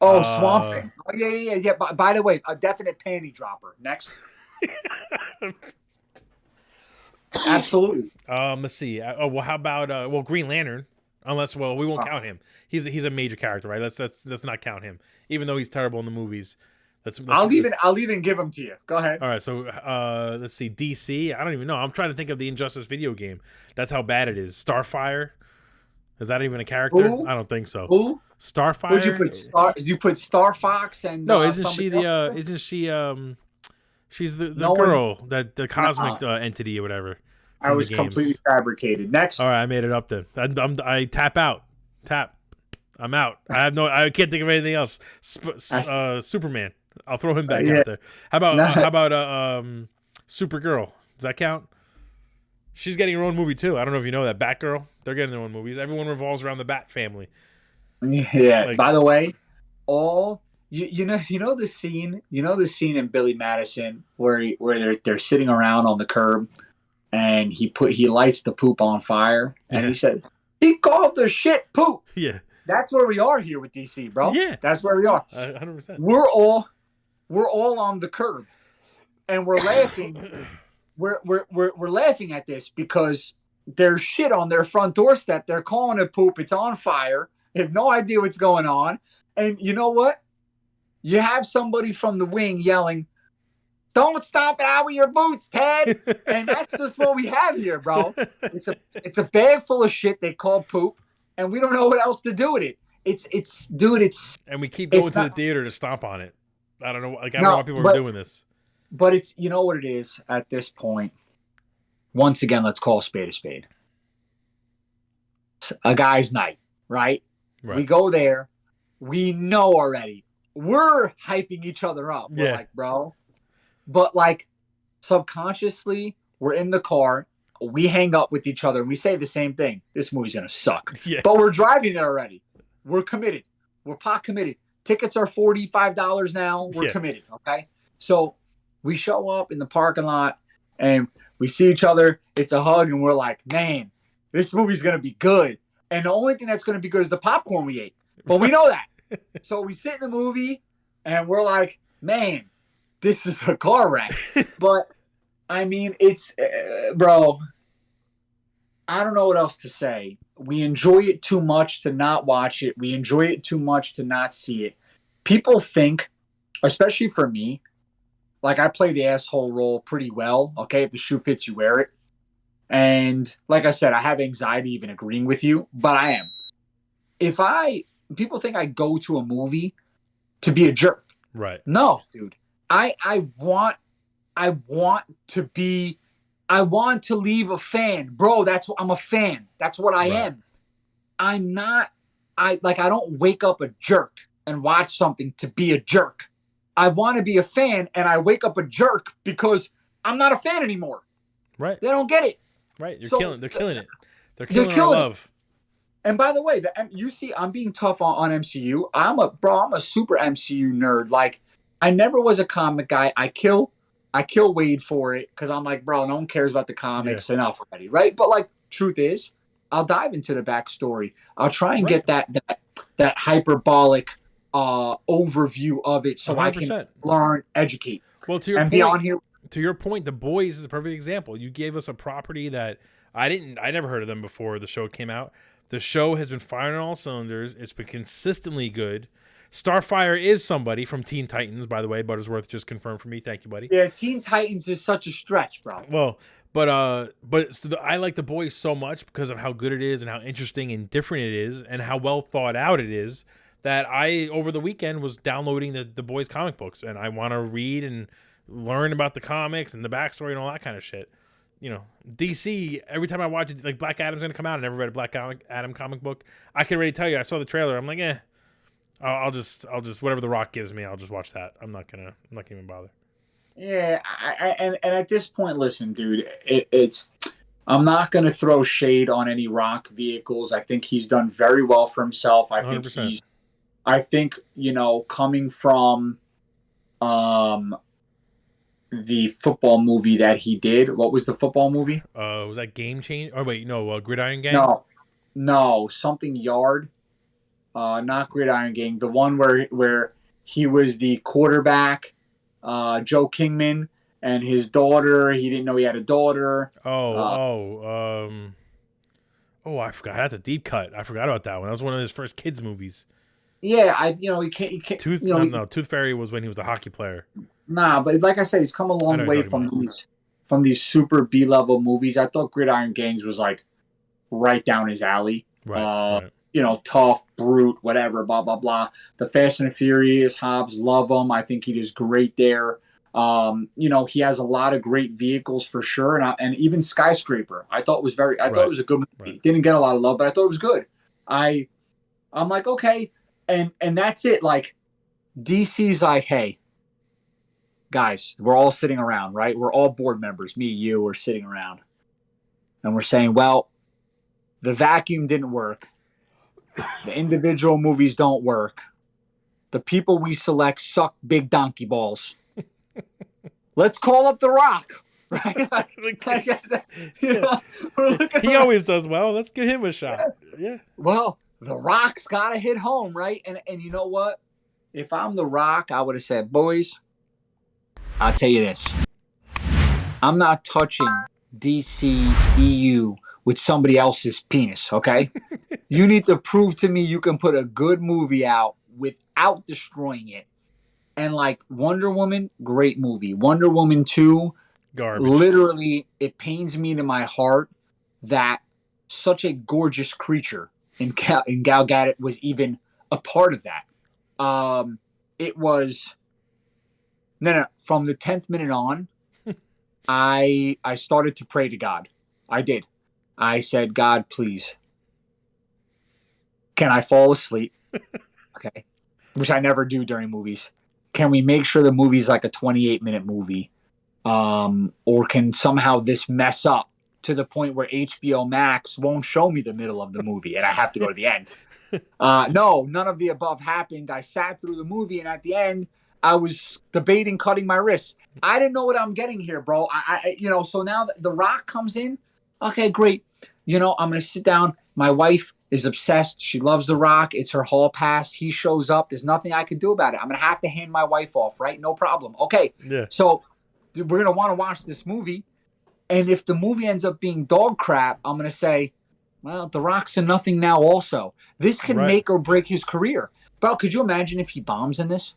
Oh, Swamp Thing. Oh, yeah. By the way, a definite panty dropper. Next. Absolutely. Let's see. Well, how about Green Lantern? Unless, we won't count him. He's a major character, right? Let's not count him, even though he's terrible in the movies. I'll even give them to you. Go ahead. All right, so let's see. DC. I don't even know. I'm trying to think of the Injustice video game. That's how bad it is. Starfire. Is that even a character? Who? I don't think so. Who? Starfire. Would you put you put Star Fox and no? Isn't she she's the girl that the cosmic entity or whatever? I was completely fabricated. Next. All right, I made it up then. I tap out. Tap. I'm out. I can't think of anything else. Superman. I'll throw him back out there. How about Supergirl? Does that count? She's getting her own movie too. I don't know if you know that. Batgirl. They're getting their own movies. Everyone revolves around the Bat family. Yeah. By the way, you know the scene in Billy Madison where they're sitting around on the curb and he lights the poop on fire and he said he called the shit poop. Yeah. That's where we are here with DC, bro. Yeah. That's where we are. 100%. We're all on the curb, and we're laughing. we're laughing at this because there's shit on their front doorstep. They're calling it poop. It's on fire. They have no idea what's going on. And you know what? You have somebody from the wing yelling, Don't stomp it out with your boots, Ted. And that's just what we have here, bro. It's a bag full of shit they call poop, and we don't know what else to do with it. It's And we keep going to the not, theater to stomp on it. I don't know. Like, I don't know no, why people are doing this. But it's, you know what it is at this point. Once again, let's call a spade a spade. It's a guy's night, right? We go there. We know already. We're hyping each other up. We're like, bro. But like subconsciously, we're in the car. We hang up with each other and we say the same thing. This movie's going to suck. Yeah. But we're driving there already. We're committed. We're pot committed. Tickets are $45 now. We're committed. Okay. So we show up in the parking lot and we see each other. It's a hug and we're like, man, this movie's going to be good. And the only thing that's going to be good is the popcorn we ate. But we know that. So we sit in the movie and we're like, man, this is a car wreck. But I mean, it's, bro, I don't know what else to say. We enjoy it too much to not watch it. We enjoy it too much to not see it. People think, especially for me, like I play the asshole role pretty well. Okay. If the shoe fits, you wear it. And like I said, I have anxiety even agreeing with you, but I am. People think I go to a movie to be a jerk. Right. No, dude. I want to leave a fan. Bro, I'm a fan. That's what I am. I don't wake up a jerk and watch something to be a jerk. I want to be a fan and I wake up a jerk because I'm not a fan anymore. Right. They don't get it. Right. They're killing it. They're killing our love. And by the way, you see, I'm being tough on MCU. I'm a super MCU nerd. Like, I never was a comic guy. I kill Wade for it because I'm like, bro, no one cares about the comics enough already, right? But like, truth is, I'll dive into the backstory. I'll try and get that hyperbolic overview of it so 100%. I can learn, educate. Well, to your point, The Boys is a perfect example. You gave us a property that I never heard of them before the show came out. The show has been firing on all cylinders. It's been consistently good. Starfire is somebody from Teen Titans, by the way. Buttersworth just confirmed for me. Thank you, buddy. Yeah, Teen Titans is such a stretch, bro. Well, I like The Boys so much because of how good it is and how interesting and different it is and how well thought out it is that I, over the weekend, was downloading the Boys comic books. And I want to read and learn about the comics and the backstory and all that kind of shit. You know, DC, every time I watch it, like Black Adam's going to come out. I never read a Black Adam comic book. I can already tell you, I saw the trailer. I'm like, I'll just whatever The Rock gives me, I'll just watch that. I'm not gonna even bother. Yeah, and at this point, listen, dude, it's I'm not gonna throw shade on any Rock vehicles. I think he's done very well for himself. I 100%. think coming from the football movie that he did. What was the football movie? Was that Game Change? Oh wait, no, Gridiron Gang. No, something Yard. Not Gridiron Gang. The one where he was the quarterback, Joe Kingman, and his daughter. He didn't know he had a daughter. I forgot. That's a deep cut. I forgot about that one. That was one of his first kids movies. Yeah, he can't. Tooth Fairy was when he was a hockey player. Nah, but like I said, he's come a long way from these super B-level movies. I thought Gridiron Gangs was like right down his alley. Right. Tough, brute, whatever, blah, blah, blah. The Fast and Furious, Hobbs, love him. I think he does great there. He has a lot of great vehicles for sure. And even Skyscraper, I thought was thought it was a good movie. Right. Didn't get a lot of love, but I thought it was good. I'm like, okay. And that's it. Like, DC's like, hey, guys, we're all sitting around, right? We're all board members. Me, you, we're sitting around. And we're saying, well, the vacuum didn't work. The individual movies don't work. The people we select suck big donkey balls. Let's call up The Rock. Right? He always does well. Let's give him a shot. Yeah. Well, The Rock's got to hit home, right? And you know what? If I'm The Rock, I would have said, boys, I'll tell you this. I'm not touching DCEU with somebody else's penis, okay? You need to prove to me you can put a good movie out without destroying it. And like Wonder Woman, great movie. Wonder Woman 2, Garbage. literally, it pains me to my heart that such a gorgeous creature in Gal Gadot was even a part of that. It was no. From the 10th minute on, I started to pray to God. I did. I said, God, please, can I fall asleep? Okay, which I never do during movies. Can we make sure the movie's like a 28-minute movie? Or can somehow this mess up to the point where HBO Max won't show me the middle of the movie and I have to go to the end? No, none of the above happened. I sat through the movie, and at the end, I was debating cutting my wrists. I didn't know what I'm getting here, bro. So now the Rock comes in. Okay, great. I'm gonna sit down. My wife is obsessed. She loves the Rock. It's her hall pass. He shows up. There's nothing I can do about it. I'm gonna have to hand my wife off, right? No problem. Okay. Yeah. So we're gonna want to watch this movie, and if the movie ends up being dog crap, I'm gonna say, well, The Rock's a nothing now also. This can make or break his career. Bro, could you imagine if he bombs in this?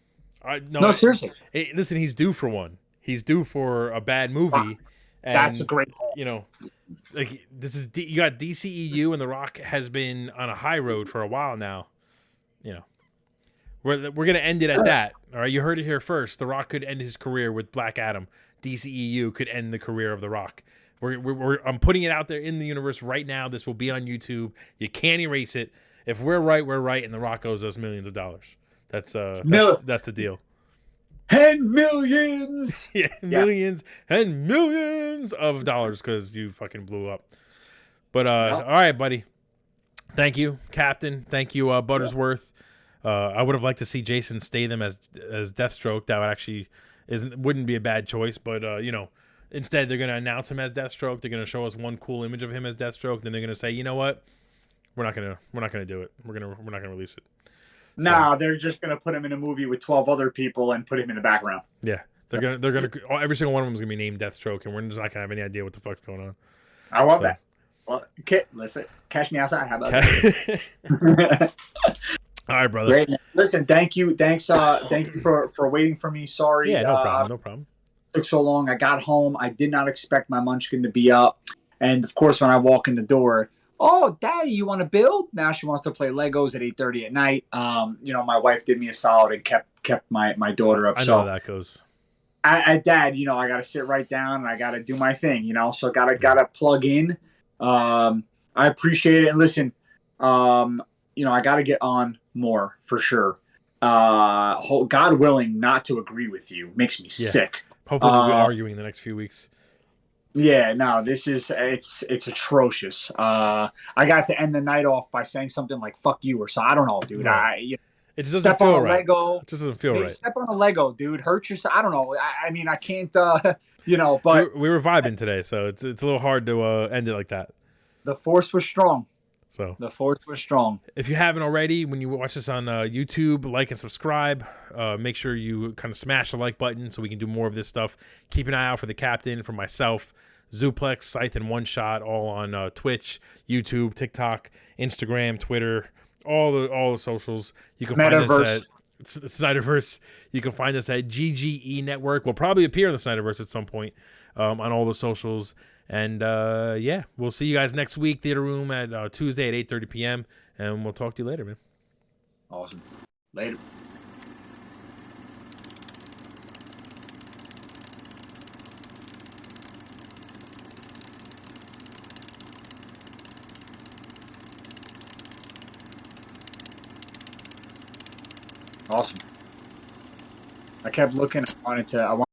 No, seriously. Listen, he's due for one. He's due for a bad movie. That's a great point. You got DCEU, and The Rock has been on a high road for a while now. We're going to end it at that. All right, you heard it here first. The Rock could end his career with Black Adam. DCEU could end the career of The Rock. I'm putting it out there in the universe right now. This will be on YouTube. You can't erase it. If we're right, we're right, and The Rock owes us millions of dollars. That's the deal. And millions. Yeah, millions and millions of dollars because you fucking blew up. But all right, buddy. Thank you, Captain. Thank you, Buttersworth. I would have liked to see Jason Statham as Deathstroke. That would actually wouldn't be a bad choice, but instead, they're going to announce him as Deathstroke. They're going to show us one cool image of him as Deathstroke. Then they're going to say, you know what? We're not going to do it. We're not going to release it. Nah, they're just going to put him in a movie with 12 other people and put him in the background. Yeah, they're going to every single one of them is going to be named Deathstroke, and we're just not going to have any idea what the fuck's going on. I love that. Well, listen, catch me outside. How about that? All right, brother. Great. Listen, thank you. Thank you for waiting for me. Sorry. Yeah, no problem. Took so long. I got home. I did not expect my munchkin to be up, and of course, when I walk in the door, oh, Daddy, you want to build? Now she wants to play Legos at 8:30 at night. My wife did me a solid and kept my daughter up. I know how that goes. Dad, I got to sit right down and I got to do my thing. So gotta plug in. I appreciate it. And listen, I got to get on more for sure. God willing, not to agree with you makes me sick. Hopefully we'll be arguing in the next few weeks. Yeah, no, it's atrocious. I got to end the night off by saying something like "fuck you" or so. I don't know, dude. Right. It just doesn't feel right. Lego. It just doesn't feel right. Step on a Lego, dude. Hurt yourself. I don't know. I mean, I can't. But we were vibing today, so it's a little hard to end it like that. The force was strong. So the force was strong. If you haven't already, when you watch this on YouTube, like and subscribe. Make sure you kind of smash the like button so we can do more of this stuff. Keep an eye out for the captain, for myself, Zuplex, Scythe, and One Shot, all on Twitch, YouTube, TikTok, Instagram, Twitter, all the socials. You can find us at Snyderverse. You can find us at GGENetwork. We'll probably appear on the Snyderverse at some point on all the socials. And we'll see you guys next week. Theater Room at Tuesday at 8:30 p.m. And we'll talk to you later, man. Awesome. Later. Awesome. I kept looking. I wanted to.